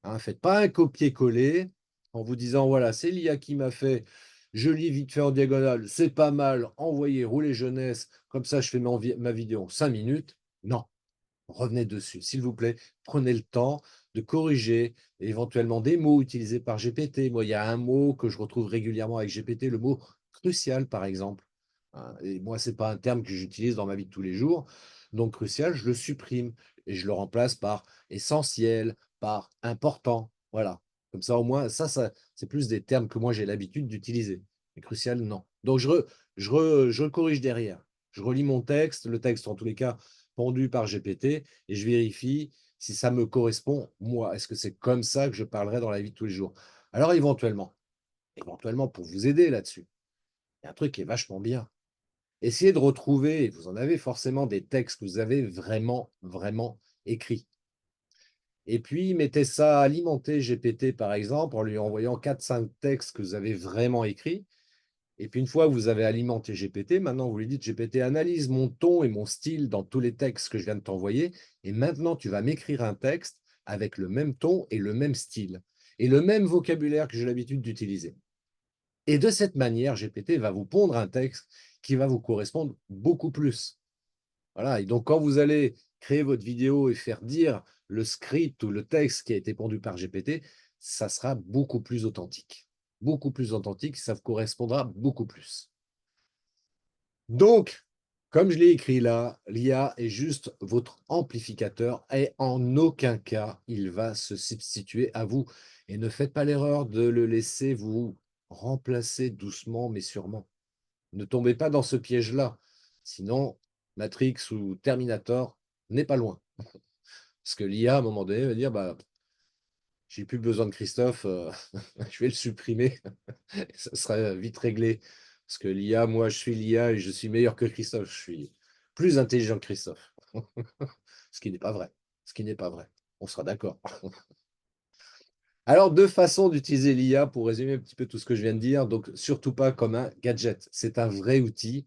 Hein, faites pas un copier-coller en vous disant, voilà, c'est l'IA qui m'a fait, je lis vite fait en diagonale, c'est pas mal, envoyez, roulez jeunesse, comme ça je fais ma vidéo en 5 minutes. Non, revenez dessus, s'il vous plaît, prenez le temps de corriger éventuellement des mots utilisés par GPT. Moi, il y a un mot que je retrouve régulièrement avec GPT, le mot crucial, par exemple. Hein, et moi, ce n'est pas un terme que j'utilise dans ma vie de tous les jours. Donc, crucial, je le supprime et je le remplace par essentiel, par important. Voilà. Comme ça, au moins, ça c'est plus des termes que moi j'ai l'habitude d'utiliser. Mais crucial, non. Donc, je le corrige derrière. Je relis mon texte, le texte en tous les cas pondu par GPT, et je vérifie si ça me correspond, moi. Est-ce que c'est comme ça que je parlerai dans la vie de tous les jours? Alors, éventuellement, pour vous aider là-dessus, il y a un truc qui est vachement bien. Essayez de retrouver, et vous en avez forcément, des textes que vous avez vraiment, vraiment écrits. Et puis, mettez ça à alimenter GPT, par exemple, en lui envoyant 4-5 textes que vous avez vraiment écrits. Et puis, une fois que vous avez alimenté GPT, maintenant, vous lui dites, GPT, analyse mon ton et mon style dans tous les textes que je viens de t'envoyer. Et maintenant, tu vas m'écrire un texte avec le même ton et le même style et le même vocabulaire que j'ai l'habitude d'utiliser. Et de cette manière, GPT va vous pondre un texte qui va vous correspondre beaucoup plus. Voilà. Et donc, quand vous allez créer votre vidéo et faire dire le script ou le texte qui a été pondu par GPT, ça sera beaucoup plus authentique. Beaucoup plus authentique, ça vous correspondra beaucoup plus. Donc, comme je l'ai écrit là, l'IA est juste votre amplificateur et en aucun cas il va se substituer à vous. Et ne faites pas l'erreur de le laisser vous remplacer doucement mais sûrement. Ne tombez pas dans ce piège-là. Sinon, Matrix ou Terminator n'est pas loin. Parce que l'IA, à un moment donné, va dire, bah, j'ai plus besoin de Christophe, je vais le supprimer. Ça sera vite réglé. Parce que l'IA, moi, je suis l'IA et je suis meilleur que Christophe. plus intelligent que Christophe. Ce qui n'est pas vrai. Ce qui n'est pas vrai. On sera d'accord. Alors, deux façons d'utiliser l'IA pour résumer un petit peu tout ce que je viens de dire. Donc, surtout pas comme un gadget. C'est un vrai outil,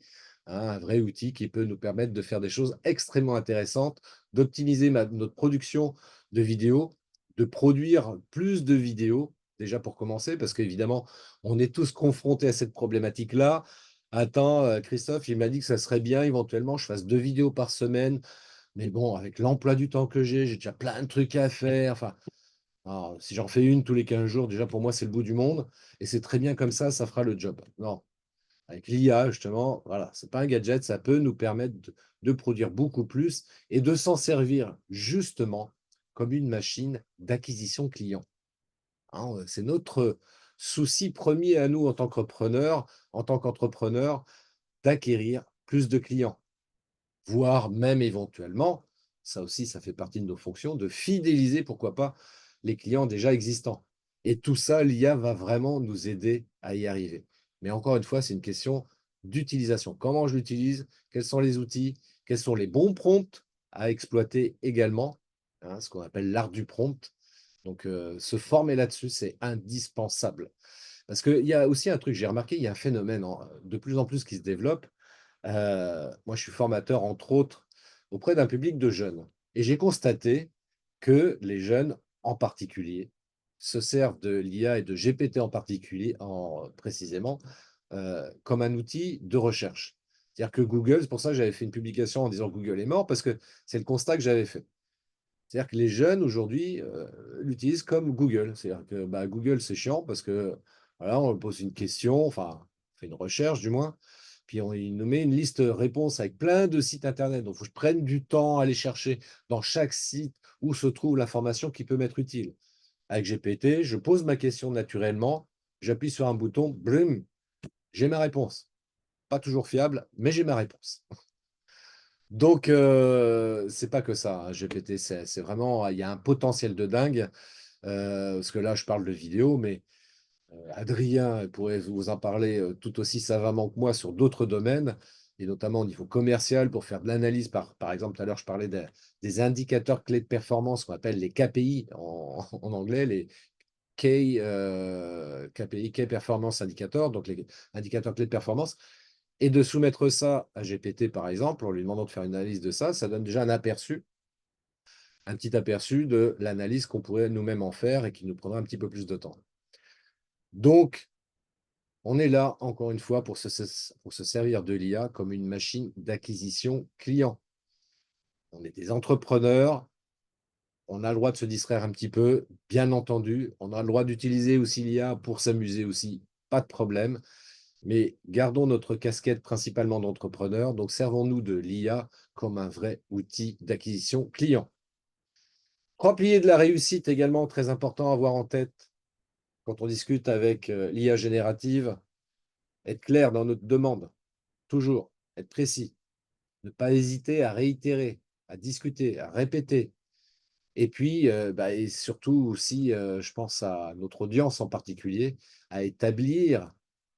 hein, un vrai outil qui peut nous permettre de faire des choses extrêmement intéressantes, d'optimiser notre production de vidéos, de produire plus de vidéos, déjà pour commencer, parce qu'évidemment, on est tous confrontés à cette problématique-là. Attends, Christophe, il m'a dit que ça serait bien éventuellement je fasse 2 vidéos par semaine. Mais bon, avec l'emploi du temps que j'ai déjà plein de trucs à faire. Enfin, alors, si j'en fais une tous les 15 jours, déjà pour moi, c'est le bout du monde. Et c'est très bien comme ça fera le job. Non, avec l'IA, justement, voilà, c'est pas un gadget, ça peut nous permettre de produire beaucoup plus et de s'en servir justement comme une machine d'acquisition client. Hein, c'est notre souci premier à nous en tant qu'entrepreneur, d'acquérir plus de clients, voire même éventuellement, ça aussi, ça fait partie de nos fonctions, de fidéliser, pourquoi pas, les clients déjà existants. Et tout ça, l'IA va vraiment nous aider à y arriver. Mais encore une fois, c'est une question d'utilisation. Comment je l'utilise? Quels sont les outils? Quels sont les bons prompts à exploiter également? Hein, ce qu'on appelle l'art du prompt. Donc, se former là-dessus, c'est indispensable. Parce qu'il y a aussi un truc, j'ai remarqué, il y a un phénomène de plus en plus qui se développe. Moi, je suis formateur, entre autres, auprès d'un public de jeunes. Et j'ai constaté que les jeunes, en particulier, se servent de l'IA et de GPT en particulier, précisément, comme un outil de recherche. C'est-à-dire que Google, c'est pour ça que j'avais fait une publication en disant Google est mort, parce que c'est le constat que j'avais fait. C'est-à-dire que les jeunes, aujourd'hui, l'utilisent comme Google. C'est-à-dire que bah, Google, c'est chiant parce que voilà, on pose une question, enfin, on fait une recherche du moins, puis il nous met une liste réponse avec plein de sites internet. Donc, il faut que je prenne du temps à aller chercher dans chaque site où se trouve l'information qui peut m'être utile. Avec GPT, je pose ma question naturellement, j'appuie sur un bouton, brum, j'ai ma réponse. Pas toujours fiable, mais j'ai ma réponse. Donc, c'est pas que ça, hein, GPT, c'est vraiment, il y a un potentiel de dingue, parce que là, je parle de vidéo, mais Adrien pourrait vous en parler tout aussi savamment que moi sur d'autres domaines, et notamment au niveau commercial, pour faire de l'analyse. Par exemple, tout à l'heure, je parlais des indicateurs clés de performance qu'on appelle les KPI en anglais, les KPI, Key Performance Indicators, donc les indicateurs clés de performance, et de soumettre ça à GPT, par exemple, en lui demandant de faire une analyse de ça, ça donne déjà un petit aperçu de l'analyse qu'on pourrait nous-mêmes en faire et qui nous prendra un petit peu plus de temps. Donc, on est là, encore une fois, pour se servir de l'IA comme une machine d'acquisition client. On est des entrepreneurs, on a le droit de se distraire un petit peu, bien entendu. On a le droit d'utiliser aussi l'IA pour s'amuser aussi, pas de problème. Mais gardons notre casquette principalement d'entrepreneur, donc servons-nous de l'IA comme un vrai outil d'acquisition client. 3 piliers de la réussite également très important à avoir en tête quand on discute avec l'IA générative. Être clair dans notre demande, toujours, être précis, ne pas hésiter à réitérer, à discuter, à répéter. Et puis, bah, et surtout aussi, je pense à notre audience en particulier, à établir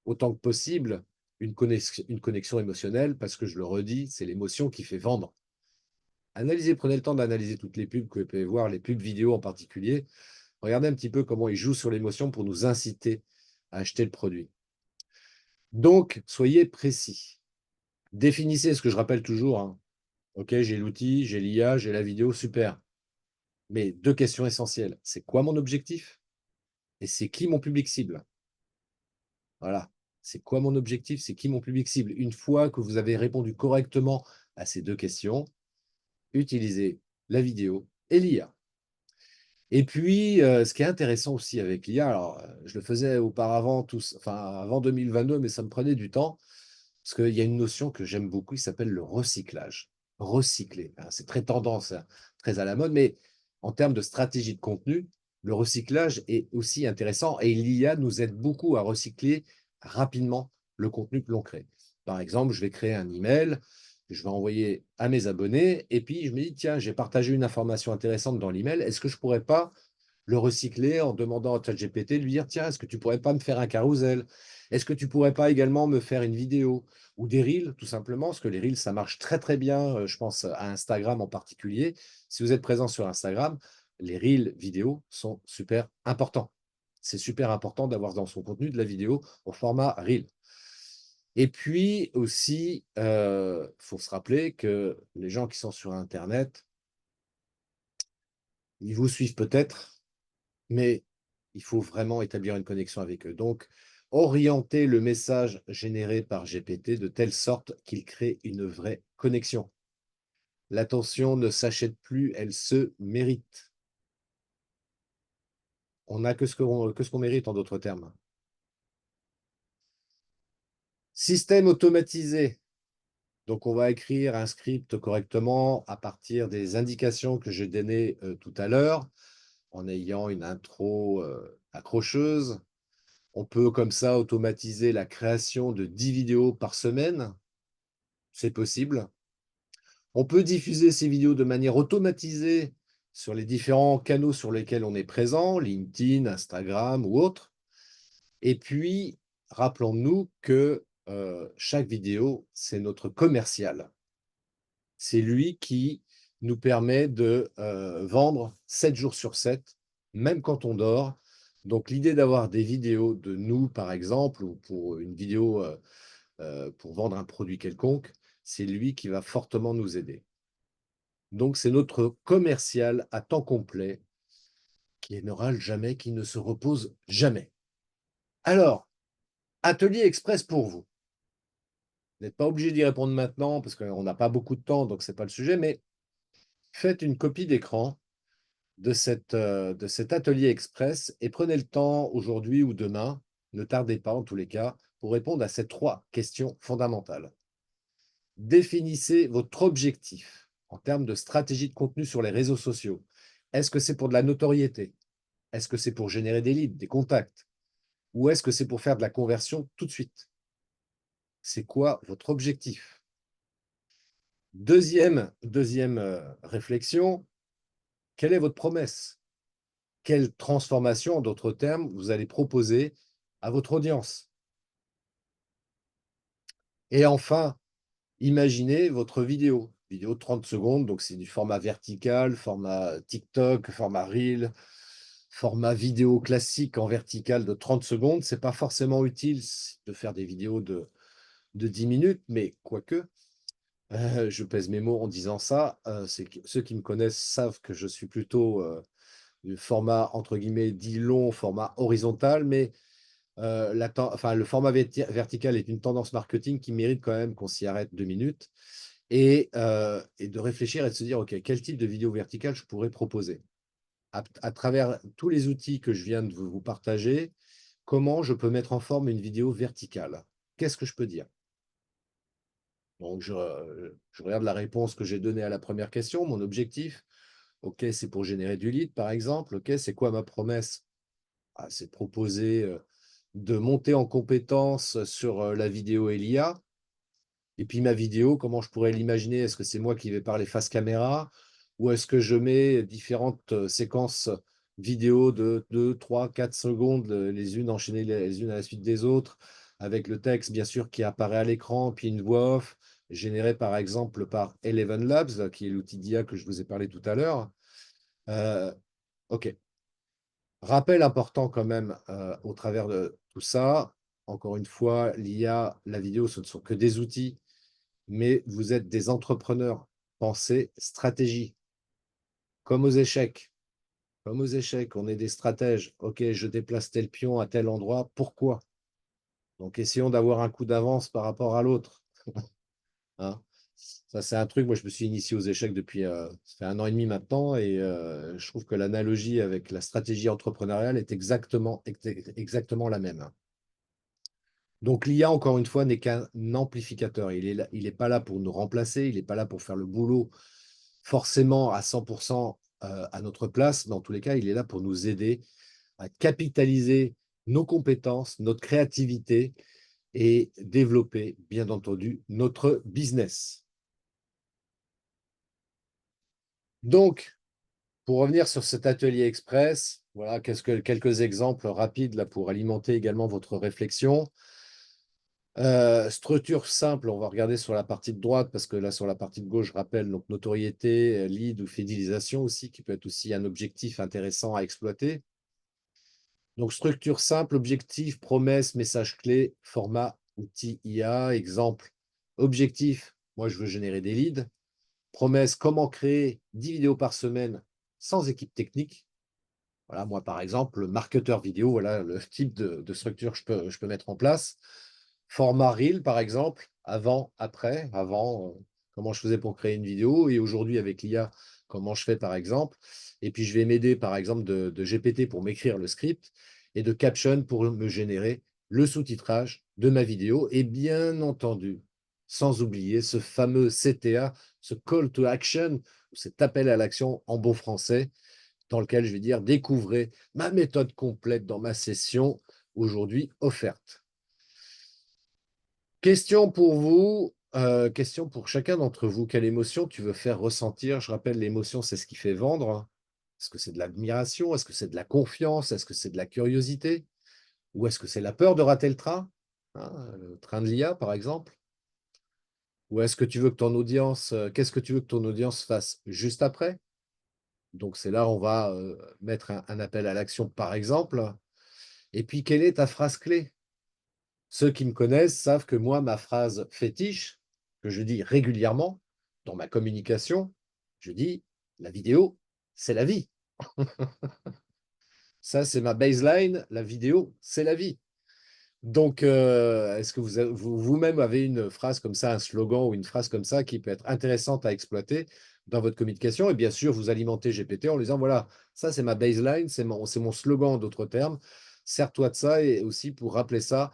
autant que possible une connexion émotionnelle, parce que je le redis, c'est l'émotion qui fait vendre. Analysez, prenez le temps d'analyser toutes les pubs que vous pouvez voir, les pubs vidéo en particulier. Regardez un petit peu comment ils jouent sur l'émotion pour nous inciter à acheter le produit. Donc, soyez précis. Définissez ce que je rappelle toujours, hein. OK, j'ai l'outil, j'ai l'IA, j'ai la vidéo, super. Mais 2 questions essentielles. C'est quoi mon objectif? Et c'est qui mon public cible? Voilà. C'est quoi mon objectif? C'est qui mon public cible? Une fois que vous avez répondu correctement à ces 2 questions, utilisez la vidéo et l'IA. Et puis, ce qui est intéressant aussi avec l'IA, alors, je le faisais auparavant, enfin, avant 2022, mais ça me prenait du temps, parce qu'il y a une notion que j'aime beaucoup, qui s'appelle le recyclage. Recycler, hein, c'est très tendance, hein, très à la mode, mais en termes de stratégie de contenu, le recyclage est aussi intéressant et l'IA nous aide beaucoup à recycler rapidement le contenu que l'on crée. Par exemple, je vais créer un email, je vais envoyer à mes abonnés et puis je me dis, tiens, j'ai partagé une information intéressante dans l'email, est-ce que je ne pourrais pas le recycler en demandant à ChatGPT de lui dire, tiens, est-ce que tu pourrais pas me faire un carrousel? Est-ce que tu pourrais pas également me faire une vidéo ou des reels, tout simplement, parce que les reels, ça marche très, très bien, je pense à Instagram en particulier. Si vous êtes présent sur Instagram, les reels vidéo sont super importants. C'est super important d'avoir dans son contenu de la vidéo au format reel. Et puis aussi, faut se rappeler que les gens qui sont sur internet, ils vous suivent peut-être, mais il faut vraiment établir une connexion avec eux. Donc, orienter le message généré par GPT de telle sorte qu'il crée une vraie connexion. L'attention ne s'achète plus, elle se mérite. On n'a que ce qu'on mérite, en d'autres termes. Système automatisé. Donc, on va écrire un script correctement à partir des indications que j'ai données tout à l'heure, en ayant une intro accrocheuse. On peut comme ça automatiser la création de 10 vidéos par semaine. C'est possible. On peut diffuser ces vidéos de manière automatisée sur les différents canaux sur lesquels on est présent, LinkedIn, Instagram ou autres. Et puis, rappelons-nous que chaque vidéo, c'est notre commercial. C'est lui qui nous permet de vendre 7 jours sur 7, même quand on dort. Donc, l'idée d'avoir des vidéos de nous, par exemple, ou pour une vidéo pour vendre un produit quelconque, c'est lui qui va fortement nous aider. Donc, c'est notre commercial à temps complet qui ne râle jamais, qui ne se repose jamais. Alors, atelier express pour vous. Vous n'êtes pas obligé d'y répondre maintenant parce qu'on n'a pas beaucoup de temps, donc ce n'est pas le sujet, mais faites une copie d'écran de cet atelier express et prenez le temps aujourd'hui ou demain, ne tardez pas en tous les cas, pour répondre à ces 3 questions fondamentales. Définissez votre objectif en termes de stratégie de contenu sur les réseaux sociaux. Est-ce que c'est pour de la notoriété? Est-ce que c'est pour générer des leads, des contacts? Ou est-ce que c'est pour faire de la conversion tout de suite? C'est quoi votre objectif? Deuxième réflexion, quelle est votre promesse? Quelle transformation, en d'autres termes, vous allez proposer à votre audience? Et enfin, imaginez votre vidéo de 30 secondes, donc c'est du format vertical, format TikTok, format Reel, format vidéo classique en vertical de 30 secondes. C'est pas forcément utile de faire des vidéos de 10 minutes, mais quoique, je pèse mes mots en disant ça. Ceux qui me connaissent savent que je suis plutôt du format, entre guillemets, dit long, format horizontal, mais le format vertical est une tendance marketing qui mérite quand même qu'on s'y arrête 2 minutes et de réfléchir et de se dire, OK, quel type de vidéo verticale je pourrais proposer? À travers tous les outils que je viens de vous partager, comment je peux mettre en forme une vidéo verticale? Qu'est-ce que je peux dire? Donc, je regarde la réponse que j'ai donnée à la première question, mon objectif. OK, c'est pour générer du lead, par exemple. OK, c'est quoi ma promesse? Ah, c'est de proposer de monter en compétence sur la vidéo et l'IA. Et puis ma vidéo, comment je pourrais l'imaginer? Est-ce que c'est moi qui vais parler face caméra? Ou est-ce que je mets différentes séquences vidéo de 2, 3, 4 secondes, les unes enchaînées les unes à la suite des autres, avec le texte, bien sûr, qui apparaît à l'écran, puis une voix off, générée par exemple par Eleven Labs, qui est l'outil d'IA que je vous ai parlé tout à l'heure. OK. Rappel important quand même au travers de tout ça. Encore une fois, l'IA, la vidéo, ce ne sont que des outils, mais vous êtes des entrepreneurs. Pensez stratégie, comme aux échecs. Comme aux échecs, on est des stratèges. OK, je déplace tel pion à tel endroit. Pourquoi? Donc, essayons d'avoir un coup d'avance par rapport à l'autre. Hein. Ça, c'est un truc, moi, je me suis initié aux échecs depuis ça fait 1 an et demi maintenant, et je trouve que l'analogie avec la stratégie entrepreneuriale est exactement la même. Donc l'IA, encore une fois, n'est qu'un amplificateur. Il est pas là pour nous remplacer, il n'est pas là pour faire le boulot forcément à 100% à notre place. Dans tous les cas, il est là pour nous aider à capitaliser nos compétences, notre créativité et développer, bien entendu, notre business. Donc, pour revenir sur cet atelier express, Voilà, quelques exemples rapides là, pour alimenter également votre réflexion. Structure simple, on va regarder sur la partie de droite, parce que là, sur la partie de gauche, je rappelle, donc notoriété, lead ou fidélisation aussi, qui peut être aussi un objectif intéressant à exploiter. Donc, structure simple, objectif, promesse, message clé, format, outil IA. Exemple, objectif, moi, je veux générer des leads. Promesse, comment créer 10 vidéos par semaine sans équipe technique. Voilà, moi, par exemple, marketeur vidéo, voilà le type de structure que je peux mettre en place. Format Reel, par exemple, avant, après, avant, comment je faisais pour créer une vidéo, et aujourd'hui, avec l'IA, comment je fais, par exemple. Et puis, je vais m'aider, par exemple, de GPT pour m'écrire le script et de Caption pour me générer le sous-titrage de ma vidéo. Et bien entendu, sans oublier ce fameux CTA, ce call to action, cet appel à l'action en bon français, dans lequel je vais dire découvrez ma méthode complète dans ma session aujourd'hui offerte. Question pour vous, question pour chacun d'entre vous. Quelle émotion tu veux faire ressentir? Je rappelle, l'émotion, c'est ce qui fait vendre. Est-ce que c'est de l'admiration? Est-ce que c'est de la confiance? Est-ce que c'est de la curiosité? Ou est-ce que c'est la peur de rater le train? Hein, le train de l'IA, par exemple. Ou est-ce que tu veux que ton audience, qu'est-ce que tu veux que ton audience fasse juste après? Donc, c'est là où on va mettre un appel à l'action, par exemple. Et puis, quelle est ta phrase clé? Ceux qui me connaissent savent que moi, ma phrase fétiche, que je dis régulièrement dans ma communication, je dis la vidéo, c'est la vie. Ça, c'est ma baseline. La vidéo, c'est la vie. Donc, est-ce que vous-même avez une phrase comme ça, un slogan ou une phrase comme ça qui peut être intéressante à exploiter dans votre communication? Et bien sûr, vous alimentez GPT en lui disant, voilà, ça c'est ma baseline, c'est mon slogan en d'autres termes. Sers-toi de ça et aussi pour rappeler ça,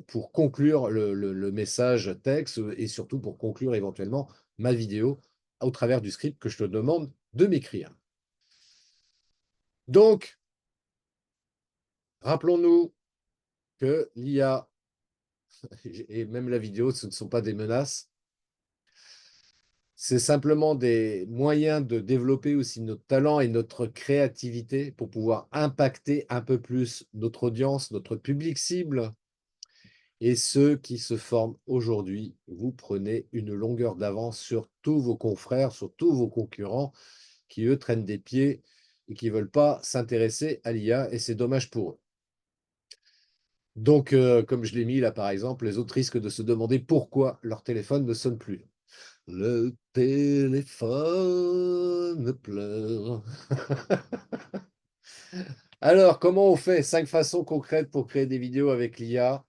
pour conclure le message texte et surtout pour conclure éventuellement ma vidéo au travers du script que je te demande de m'écrire. Donc, rappelons-nous que l'IA et même la vidéo, ce ne sont pas des menaces. C'est simplement des moyens de développer aussi notre talent et notre créativité pour pouvoir impacter un peu plus notre audience, notre public cible. Et ceux qui se forment aujourd'hui, vous prenez une longueur d'avance sur tous vos confrères, sur tous vos concurrents qui, eux, traînent des pieds et qui ne veulent pas s'intéresser à l'IA. Et c'est dommage pour eux. Donc, comme je l'ai mis là, par exemple, les autres risquent de se demander pourquoi leur téléphone ne sonne plus. Le téléphone pleure. Alors, comment on fait? 5 façons concrètes pour créer des vidéos avec l'IA.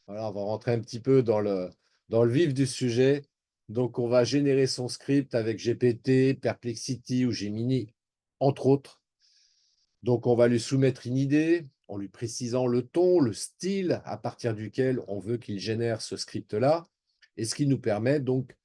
Voilà, on va rentrer un petit peu dans le vif du sujet. Donc, on va générer son script avec GPT, Perplexity ou Gemini, entre autres. Donc, on va lui soumettre une idée en lui précisant le ton, le style à partir duquel on veut qu'il génère ce script-là. Et ce qui nous permet donc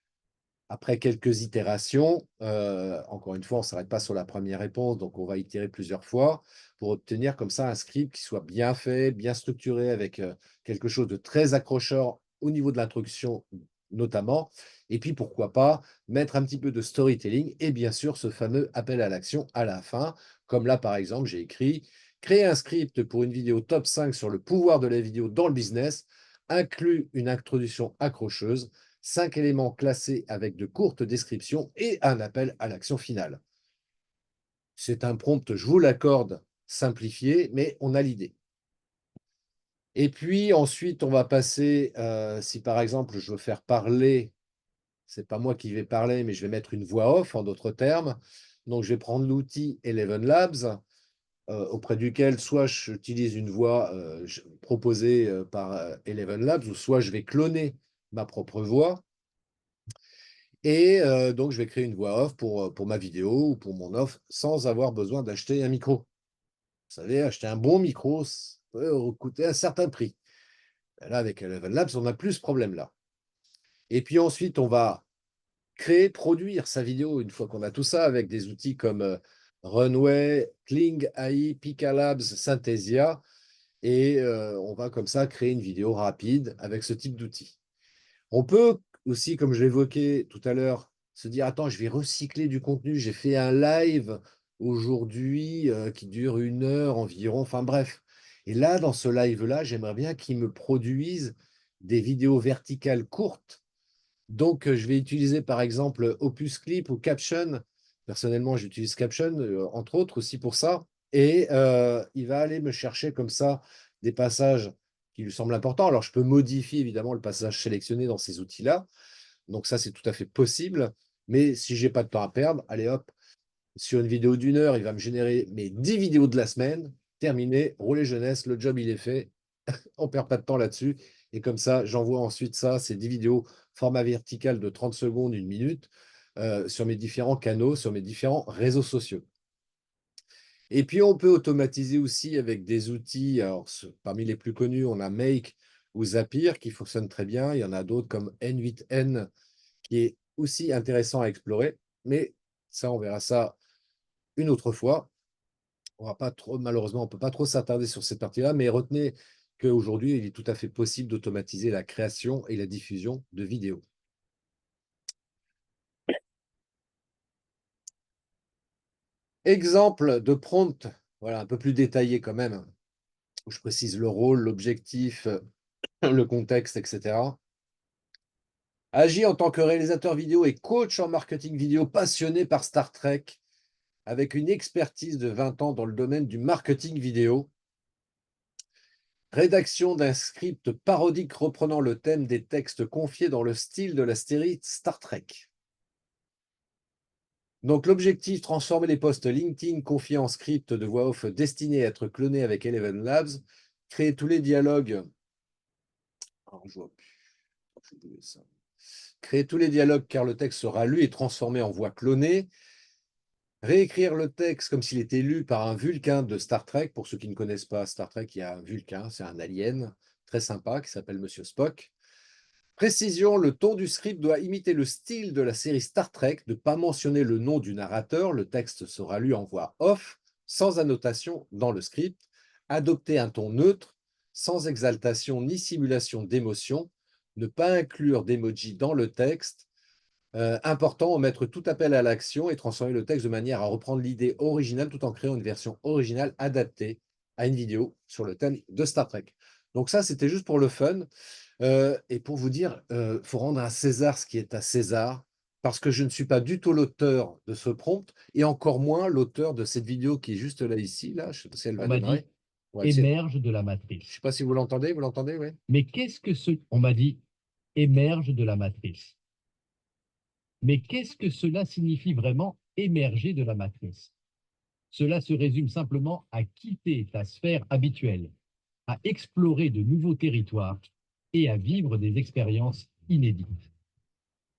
après quelques itérations, encore une fois, on ne s'arrête pas sur la première réponse, donc on va itérer plusieurs fois pour obtenir comme ça un script qui soit bien fait, bien structuré, avec quelque chose de très accrocheur au niveau de l'introduction notamment. Et puis, pourquoi pas, mettre un petit peu de storytelling et bien sûr ce fameux appel à l'action à la fin. Comme là, par exemple, j'ai écrit créer un script pour une vidéo top 5 sur le pouvoir de la vidéo dans le business, inclut une introduction accrocheuse, 5 éléments classés avec de courtes descriptions et un appel à l'action finale. C'est un prompt, je vous l'accorde, simplifié, mais on a l'idée. Et puis ensuite, on va passer, si par exemple je veux faire parler, c'est pas moi qui vais parler, mais je vais mettre une voix off en d'autres termes. Donc je vais prendre l'outil Eleven Labs, auprès duquel soit j'utilise une voix proposée par Eleven Labs, ou soit je vais cloner ma propre voix. Et donc, je vais créer une voix off pour ma vidéo ou pour mon offre sans avoir besoin d'acheter un micro. Vous savez, acheter un bon micro, ça peut coûter un certain prix. Et là, avec Eleven Labs, on n'a plus ce problème-là. Et puis ensuite, on va créer, produire sa vidéo une fois qu'on a tout ça avec des outils comme Runway, Kling AI, Pika Labs, Synthesia. Et on va comme ça créer une vidéo rapide avec ce type d'outils. On peut aussi, comme je l'évoquais tout à l'heure, se dire, attends, je vais recycler du contenu. J'ai fait un live aujourd'hui qui dure 1 heure environ. Enfin bref. Et là, dans ce live-là, j'aimerais bien qu'ils me produisent des vidéos verticales courtes. Donc, je vais utiliser par exemple Opus Clip ou Caption. Personnellement, j'utilise Caption, entre autres aussi pour ça. Et il va aller me chercher comme ça des passages qui lui semblent importants. Alors, je peux modifier évidemment le passage sélectionné dans ces outils-là. Donc ça, c'est tout à fait possible. Mais si j'ai pas de temps à perdre, allez hop, sur une vidéo d'1 heure, il va me générer mes 10 vidéos de la semaine. Terminé, roulez jeunesse, le job il est fait. On perd pas de temps là-dessus. Et comme ça, j'envoie ensuite ça, ces 10 vidéos format vertical de 30 secondes, 1 minute, sur mes différents canaux, sur mes différents réseaux sociaux. Et puis, on peut automatiser aussi avec des outils. Alors, parmi les plus connus, on a Make ou Zapier qui fonctionnent très bien. Il y en a d'autres comme N8N qui est aussi intéressant à explorer. Mais ça, on verra ça une autre fois. On va pas trop, malheureusement, on ne peut pas trop s'attarder sur cette partie-là, mais retenez qu'aujourd'hui, il est tout à fait possible d'automatiser la création et la diffusion de vidéos. Exemple de prompt, voilà, un peu plus détaillé quand même, où je précise le rôle, l'objectif, le contexte, etc. Agis en tant que réalisateur vidéo et coach en marketing vidéo passionné par Star Trek, avec une expertise de 20 ans dans le domaine du marketing vidéo. Rédaction d'un script parodique reprenant le thème des textes confiés dans le style de la série Star Trek. Donc l'objectif, transformer les posts LinkedIn confiés en script de voix off destinés à être clonés avec Eleven Labs, créer tous les dialogues. Alors, je vois plus. Ça. Créer tous les dialogues car le texte sera lu et transformé en voix clonée. Réécrire le texte comme s'il était lu par un Vulcain de Star Trek. Pour ceux qui ne connaissent pas Star Trek, il y a un Vulcain, c'est un alien très sympa qui s'appelle Monsieur Spock. Précision, le ton du script doit imiter le style de la série Star Trek, ne pas mentionner le nom du narrateur, le texte sera lu en voix off, sans annotation dans le script. Adopter un ton neutre, sans exaltation ni simulation d'émotion. Ne pas inclure d'emoji dans le texte. Important, omettre tout appel à l'action et transformer le texte de manière à reprendre l'idée originale tout en créant une version originale adaptée à une vidéo sur le thème de Star Trek. Donc ça, c'était juste pour le fun. Et pour vous dire, faut rendre à César ce qui est à César, parce que je ne suis pas du tout l'auteur de ce prompt, et encore moins l'auteur de cette vidéo qui est juste là, ici, là. Je ne sais pas si elle On va m'a démarrer. dit Ouais, émerge de la je ne matrice. sais pas si vous l'entendez, oui. Mais qu'est-ce que ce... On m'a dit émerge de la matrice. Mais qu'est-ce que cela signifie vraiment émerger de la matrice? Cela se résume simplement à quitter ta sphère habituelle, à explorer de nouveaux territoires et à vivre des expériences inédites.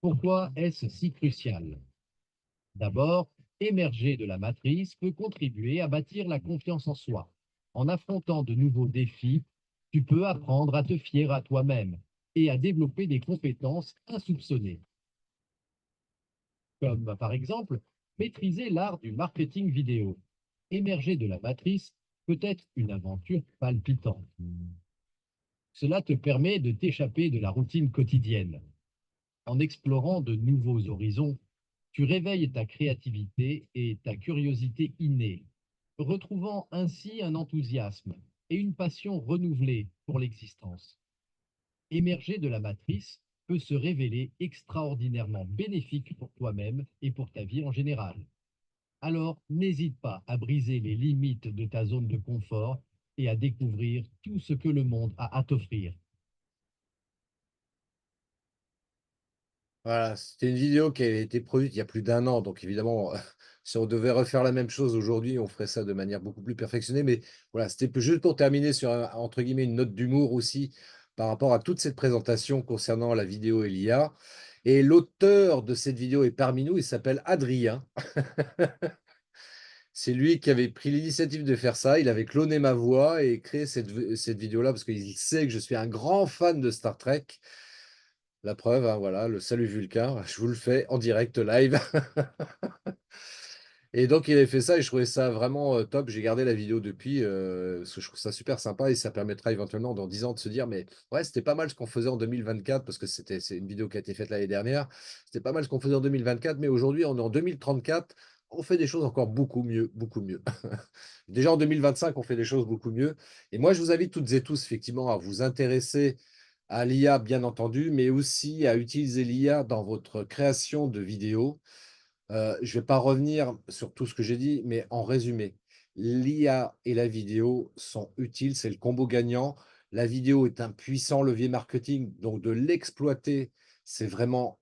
Pourquoi est-ce si crucial? D'abord, émerger de la matrice peut contribuer à bâtir la confiance en soi. En affrontant de nouveaux défis, tu peux apprendre à te fier à toi-même et à développer des compétences insoupçonnées, comme par exemple maîtriser l'art du marketing vidéo. Émerger de la matrice peut être une aventure palpitante. Cela te permet de t'échapper de la routine quotidienne. En explorant de nouveaux horizons, tu réveilles ta créativité et ta curiosité innée, retrouvant ainsi un enthousiasme et une passion renouvelée pour l'existence. Émerger de la matrice peut se révéler extraordinairement bénéfique pour toi-même et pour ta vie en général. Alors, n'hésite pas à briser les limites de ta zone de confort et à découvrir tout ce que le monde a à t'offrir. Voilà, c'était une vidéo qui a été produite il y a plus d'1 an, donc évidemment, si on devait refaire la même chose aujourd'hui, on ferait ça de manière beaucoup plus perfectionnée. Mais voilà, c'était juste pour terminer sur entre guillemets une note d'humour aussi par rapport à toute cette présentation concernant la vidéo et l'IA. Et l'auteur de cette vidéo est parmi nous, il s'appelle Adrien. C'est lui qui avait pris l'initiative de faire ça. Il avait cloné ma voix et créé cette vidéo-là parce qu'il sait que je suis un grand fan de Star Trek. La preuve, hein, voilà, le salut Vulcain, je vous le fais en direct live. Et donc, il avait fait ça et je trouvais ça vraiment top. J'ai gardé la vidéo depuis parce que je trouve ça super sympa et ça permettra éventuellement dans 10 ans de se dire, mais ouais, c'était pas mal ce qu'on faisait en 2024 parce que c'est une vidéo qui a été faite l'année dernière. C'était pas mal ce qu'on faisait en 2024, mais aujourd'hui, on est en 2034. on fait des choses encore beaucoup mieux, beaucoup mieux. Déjà en 2025, on fait des choses beaucoup mieux. Et moi, je vous invite toutes et tous, effectivement, à vous intéresser à l'IA, bien entendu, mais aussi à utiliser l'IA dans votre création de vidéos. Je ne vais pas revenir sur tout ce que j'ai dit, mais en résumé, l'IA et la vidéo sont utiles, c'est le combo gagnant. La vidéo est un puissant levier marketing, donc de l'exploiter, c'est vraiment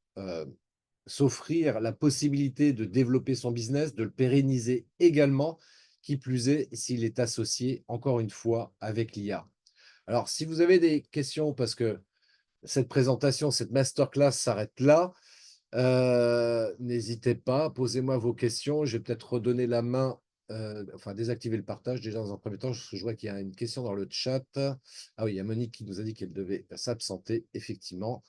s'offrir la possibilité de développer son business, de le pérenniser également, qui plus est s'il est associé, encore une fois, avec l'IA. Alors, si vous avez des questions, parce que cette présentation, cette masterclass s'arrête là, n'hésitez pas, posez-moi vos questions. Je vais peut-être redonner la main, enfin désactiver le partage déjà dans un premier temps, parce que je vois qu'il y a une question dans le chat. Ah oui, il y a Monique qui nous a dit qu'elle devait s'absenter, effectivement.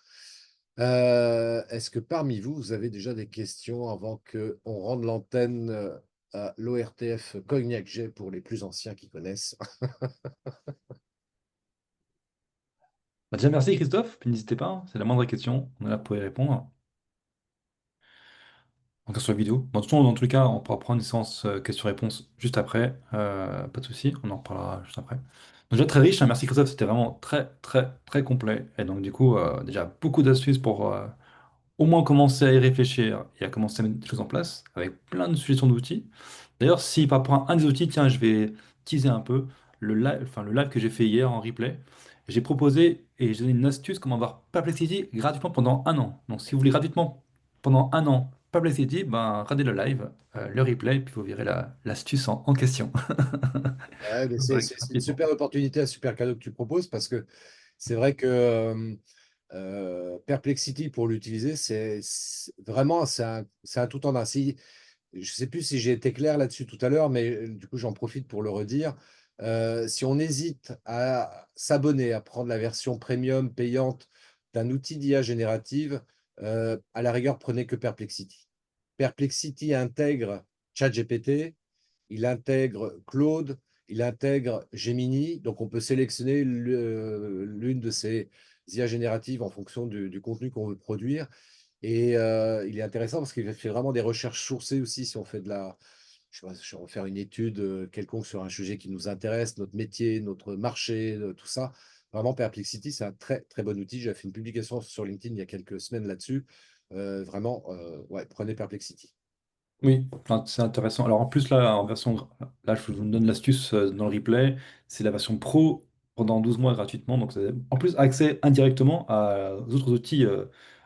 Est-ce que parmi vous, vous avez déjà des questions avant qu'on rende l'antenne à l'ORTF Cognac Jet pour les plus anciens qui connaissent? Bah, déjà, merci Christophe, puis n'hésitez pas, hein, c'est la moindre question, on est là pour y répondre. Donc sur la vidéo. Bon, de toute façon, dans tous les cas, on pourra prendre une séance questions-réponses juste après. Pas de souci, on en reparlera juste après. Donc déjà très riche, hein, merci Christophe, c'était vraiment très très très complet. Et donc du coup, déjà beaucoup d'astuces pour au moins commencer à y réfléchir et à commencer à mettre des choses en place, avec plein de suggestions d'outils. D'ailleurs, si par rapport à un des outils, tiens, je vais teaser un peu le live que j'ai fait hier en replay. J'ai proposé et j'ai donné une astuce comment avoir Perplexity gratuitement pendant un an. Donc, si vous voulez gratuitement pendant un an Perplexity, ben, regardez le live, le replay, puis vous verrez l'astuce en question. Ouais, mais Ouais, c'est une rapidement. super opportunité, un super cadeau que tu proposes parce que c'est vrai que Perplexity, pour l'utiliser, vraiment c'est un tout en un. Si, je ne sais plus si j'ai été clair là-dessus tout à l'heure, mais du coup, j'en profite pour le redire. Si on hésite à s'abonner, à prendre la version premium payante d'un outil d'IA générative, à la rigueur, prenez que Perplexity. Perplexity intègre ChatGPT, il intègre Claude, il intègre Gemini, donc on peut sélectionner l'une de ces IA génératives en fonction du contenu qu'on veut produire. Et il est intéressant parce qu'il fait vraiment des recherches sourcées aussi si on fait de la, je sais pas, si on veut faire une étude quelconque sur un sujet qui nous intéresse, notre métier, notre marché, tout ça. Vraiment, Perplexity, c'est un très très bon outil. J'ai fait une publication sur LinkedIn il y a quelques semaines là-dessus. Vraiment, ouais, prenez Perplexity. Oui, enfin, c'est intéressant. Alors en plus là, en version, là je vous donne l'astuce dans le replay, c'est la version pro pendant 12 mois gratuitement. Donc c'est en plus accès indirectement aux autres outils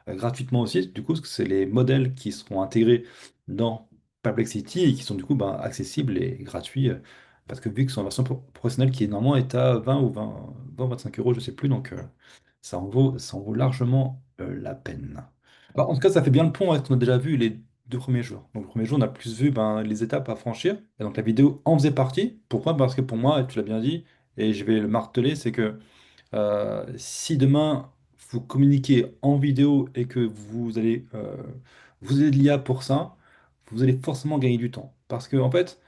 gratuitement aussi. Du coup, parce que c'est les modèles qui seront intégrés dans Perplexity et qui sont du coup ben, accessibles et gratuits. Parce que vu que c'est en version professionnelle qui est normalement est à 20 ou 25 euros, je sais plus, donc ça en vaut largement la peine. Bah, en tout cas, ça fait bien le pont avec ce qu'on a déjà vu les 2 premiers jours. Donc, le premier jour, on a plus vu ben, les étapes à franchir. Et donc, la vidéo en faisait partie. Pourquoi? Parce que pour moi, et tu l'as bien dit, et je vais le marteler, c'est que si demain vous communiquez en vidéo et que vous allez vous aider de l'IA pour ça, vous allez forcément gagner du temps. Parce que en fait,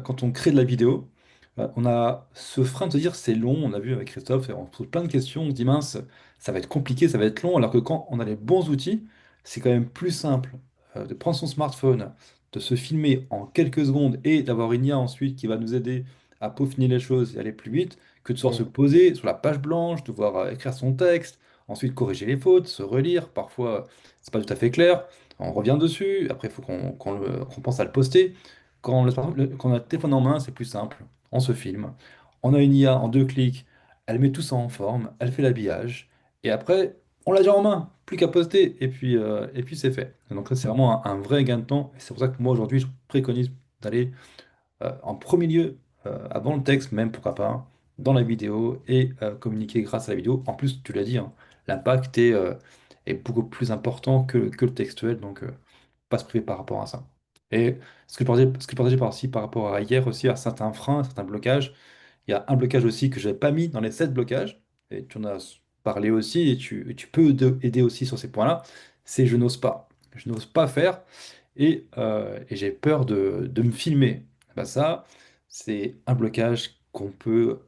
quand on crée de la vidéo, on a ce frein de se dire c'est long, on a vu avec Christophe, et on se pose plein de questions, on se dit mince, ça va être compliqué, ça va être long, alors que quand on a les bons outils, c'est quand même plus simple de prendre son smartphone, de se filmer en quelques secondes et d'avoir une IA ensuite qui va nous aider à peaufiner les choses et aller plus vite que de devoir se Mm. poser sur la page blanche, devoir écrire son texte, ensuite corriger les fautes, se relire. Parfois, c'est pas tout à fait clair. On revient dessus. Après, il faut qu'on pense à le poster. Quand on a le téléphone en main, c'est plus simple. On se filme. On a une IA en 2 clics. Elle met tout ça en forme. Elle fait l'habillage. Et après, on l'a déjà en main. Plus qu'à poster. Et puis c'est fait. Donc, ça, c'est vraiment un vrai gain de temps. Et c'est pour ça que moi, aujourd'hui, je préconise d'aller en premier lieu, avant le texte, même pourquoi pas, dans la vidéo et communiquer grâce à la vidéo. En plus, tu l'as dit, hein, l'impact est beaucoup plus important que le textuel, donc pas se priver par rapport à ça. Et ce que je partageais par aussi par rapport à hier aussi, à certains freins, à certains blocages, il y a un blocage aussi que je n'avais pas mis dans les 7 blocages, et tu en as parlé aussi, et tu peux aider aussi sur ces points-là, c'est je n'ose pas. Je n'ose pas faire, et j'ai peur de me filmer. Bah ça, c'est un blocage qu'on peut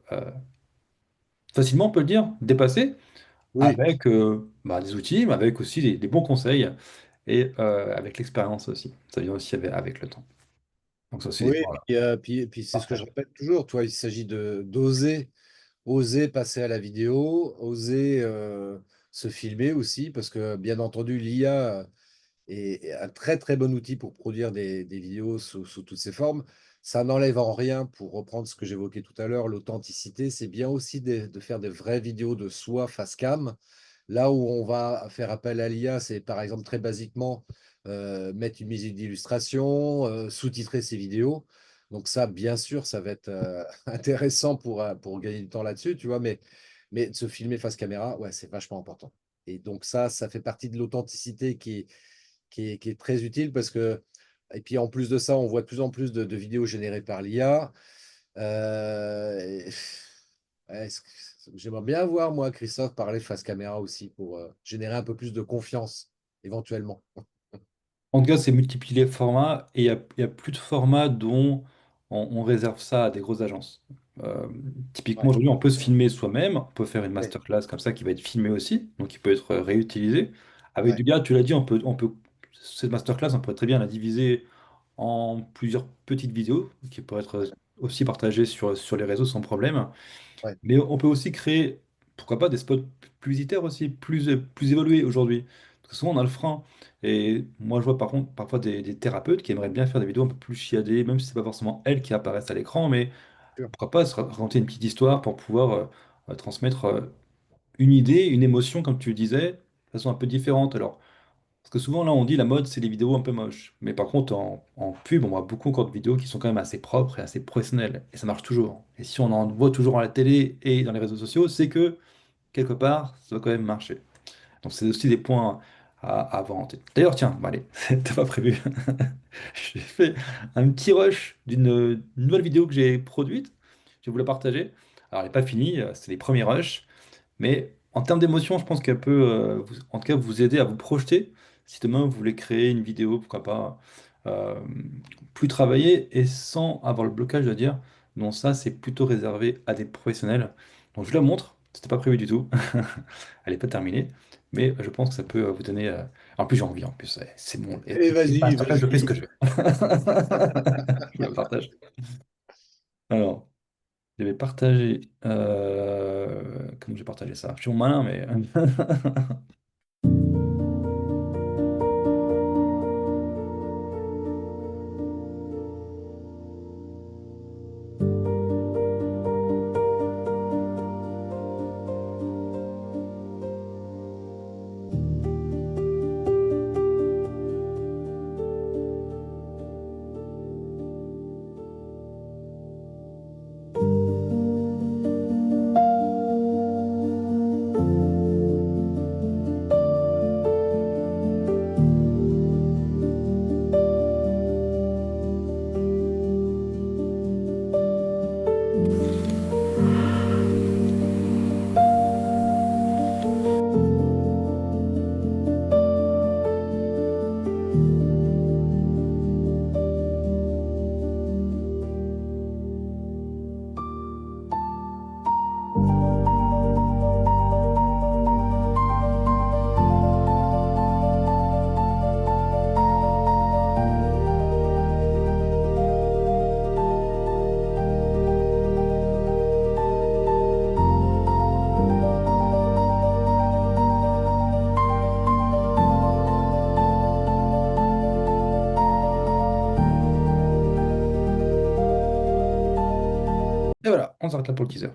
facilement, on peut le dire, dépasser Oui, avec bah, des outils, mais avec aussi des bons conseils et avec l'expérience aussi. Ça vient aussi avec le temps. Donc ça, c'est Oui, voilà. puis c'est ce que je répète toujours, toi, il s'agit de d'oser, oser passer à la vidéo, oser se filmer aussi, parce que bien entendu, l'IA est un très très bon outil pour produire des vidéos sous toutes ses formes. Ça n'enlève en rien, pour reprendre ce que j'évoquais tout à l'heure, l'authenticité. C'est bien aussi de faire des vraies vidéos de soi face cam. Là où on va faire appel à l'IA, c'est par exemple très basiquement mettre une musique d'illustration, sous-titrer ses vidéos. Donc ça, bien sûr, ça va être intéressant pour gagner du temps là-dessus, tu vois, mais de se filmer face caméra, ouais, c'est vachement important. Et donc ça fait partie de l'authenticité qui est très utile parce que, et puis en plus de ça, on voit de plus en plus de vidéos générées par l'IA. Ouais, j'aimerais bien voir, moi, Christophe, parler face caméra aussi pour générer un peu plus de confiance, éventuellement. En tout cas, c'est multiplier les formats et il y a plus de formats dont on réserve ça à des grosses agences. Euh, Typiquement, Ouais, aujourd'hui, on peut se filmer soi-même, on peut faire une ouais, masterclass comme ça qui va être filmée aussi, donc qui peut être réutilisée. Avec ouais, du gars, tu l'as dit, cette masterclass, on pourrait très bien la diviser en plusieurs petites vidéos qui pourraient être aussi partagées sur les réseaux sans problème. ouais, Mais on peut aussi créer, pourquoi pas, des spots publicitaires aussi, plus évolués aujourd'hui. Parce que souvent, on a le frein. Et moi, je vois par contre parfois des thérapeutes qui aimeraient bien faire des vidéos un peu plus chiadées, même si c'est pas forcément elles qui apparaissent à l'écran, mais sûr. pourquoi pas se raconter une petite histoire pour pouvoir transmettre une idée, une émotion, comme tu le disais, de façon un peu différente. Alors, parce que souvent, là, on dit la mode, c'est les vidéos un peu moches. Mais par contre, en pub, on voit beaucoup encore de vidéos qui sont quand même assez propres et assez professionnelles. Et ça marche toujours. Et si on en voit toujours à la télé et dans les réseaux sociaux, c'est que, quelque part, ça va quand même marcher. Donc, c'est aussi des points à avoir en tête. D'ailleurs, tiens, bon, allez, t'as pas prévu. J'ai fait un petit rush d'une nouvelle vidéo que j'ai produite. Je vais vous la partager. Alors, elle n'est pas finie, c'est les premiers rushs. Mais en termes d'émotion, je pense qu'elle peut, en tout cas, vous aider à vous projeter. Si demain vous voulez créer une vidéo, pourquoi pas, euh, plus travailler et sans avoir le blocage de dire non, ça c'est plutôt réservé à des professionnels. Donc je vous la montre, c'était pas prévu du tout. Elle n'est pas terminée, mais je pense que ça peut vous donner. En plus, j'ai envie, en plus, c'est bon. Et Et c'est pas vas-y, masterclass, je fais ce que vas-y. je veux. Je vous la partage. Alors. Je vais partager. Comment j'ai partagé ça? Je suis mon malin, mais. Et voilà, on s'arrête là pour le teaser.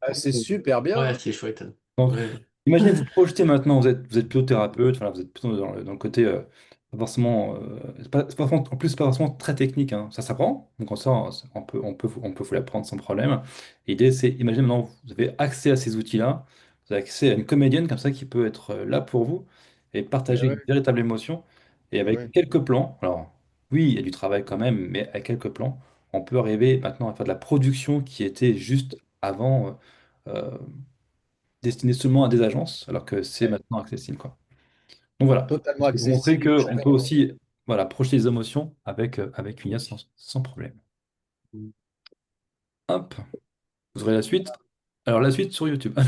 Ah, c'est super bien, Ouais, hein. c'est chouette. Donc, Ouais. imaginez vous projetez maintenant, vous êtes plutôt thérapeute, voilà, vous êtes plutôt dans le côté, pas forcément, c'est pas forcément- en plus, c'est pas forcément très technique, hein. Ça s'apprend, donc en ça, on peut vous l'apprendre sans problème. L'idée, c'est, imaginez maintenant, vous avez accès à ces outils-là, vous avez accès à une comédienne comme ça qui peut être là pour vous et Eh partager ouais, une véritable émotion. Et eh avec ouais. quelques plans, alors oui, il y a du travail quand même, mais avec quelques plans, on peut arriver maintenant à faire de la production qui était juste avant. Destiné seulement à des agences, alors que c'est Ouais. maintenant accessible, quoi. Donc voilà, Totalement je vais vous montrer accessible, qu'on très peut rapide. aussi voilà, projeter les émotions avec une IA sans problème. Hop, vous aurez la suite. Alors la suite sur YouTube.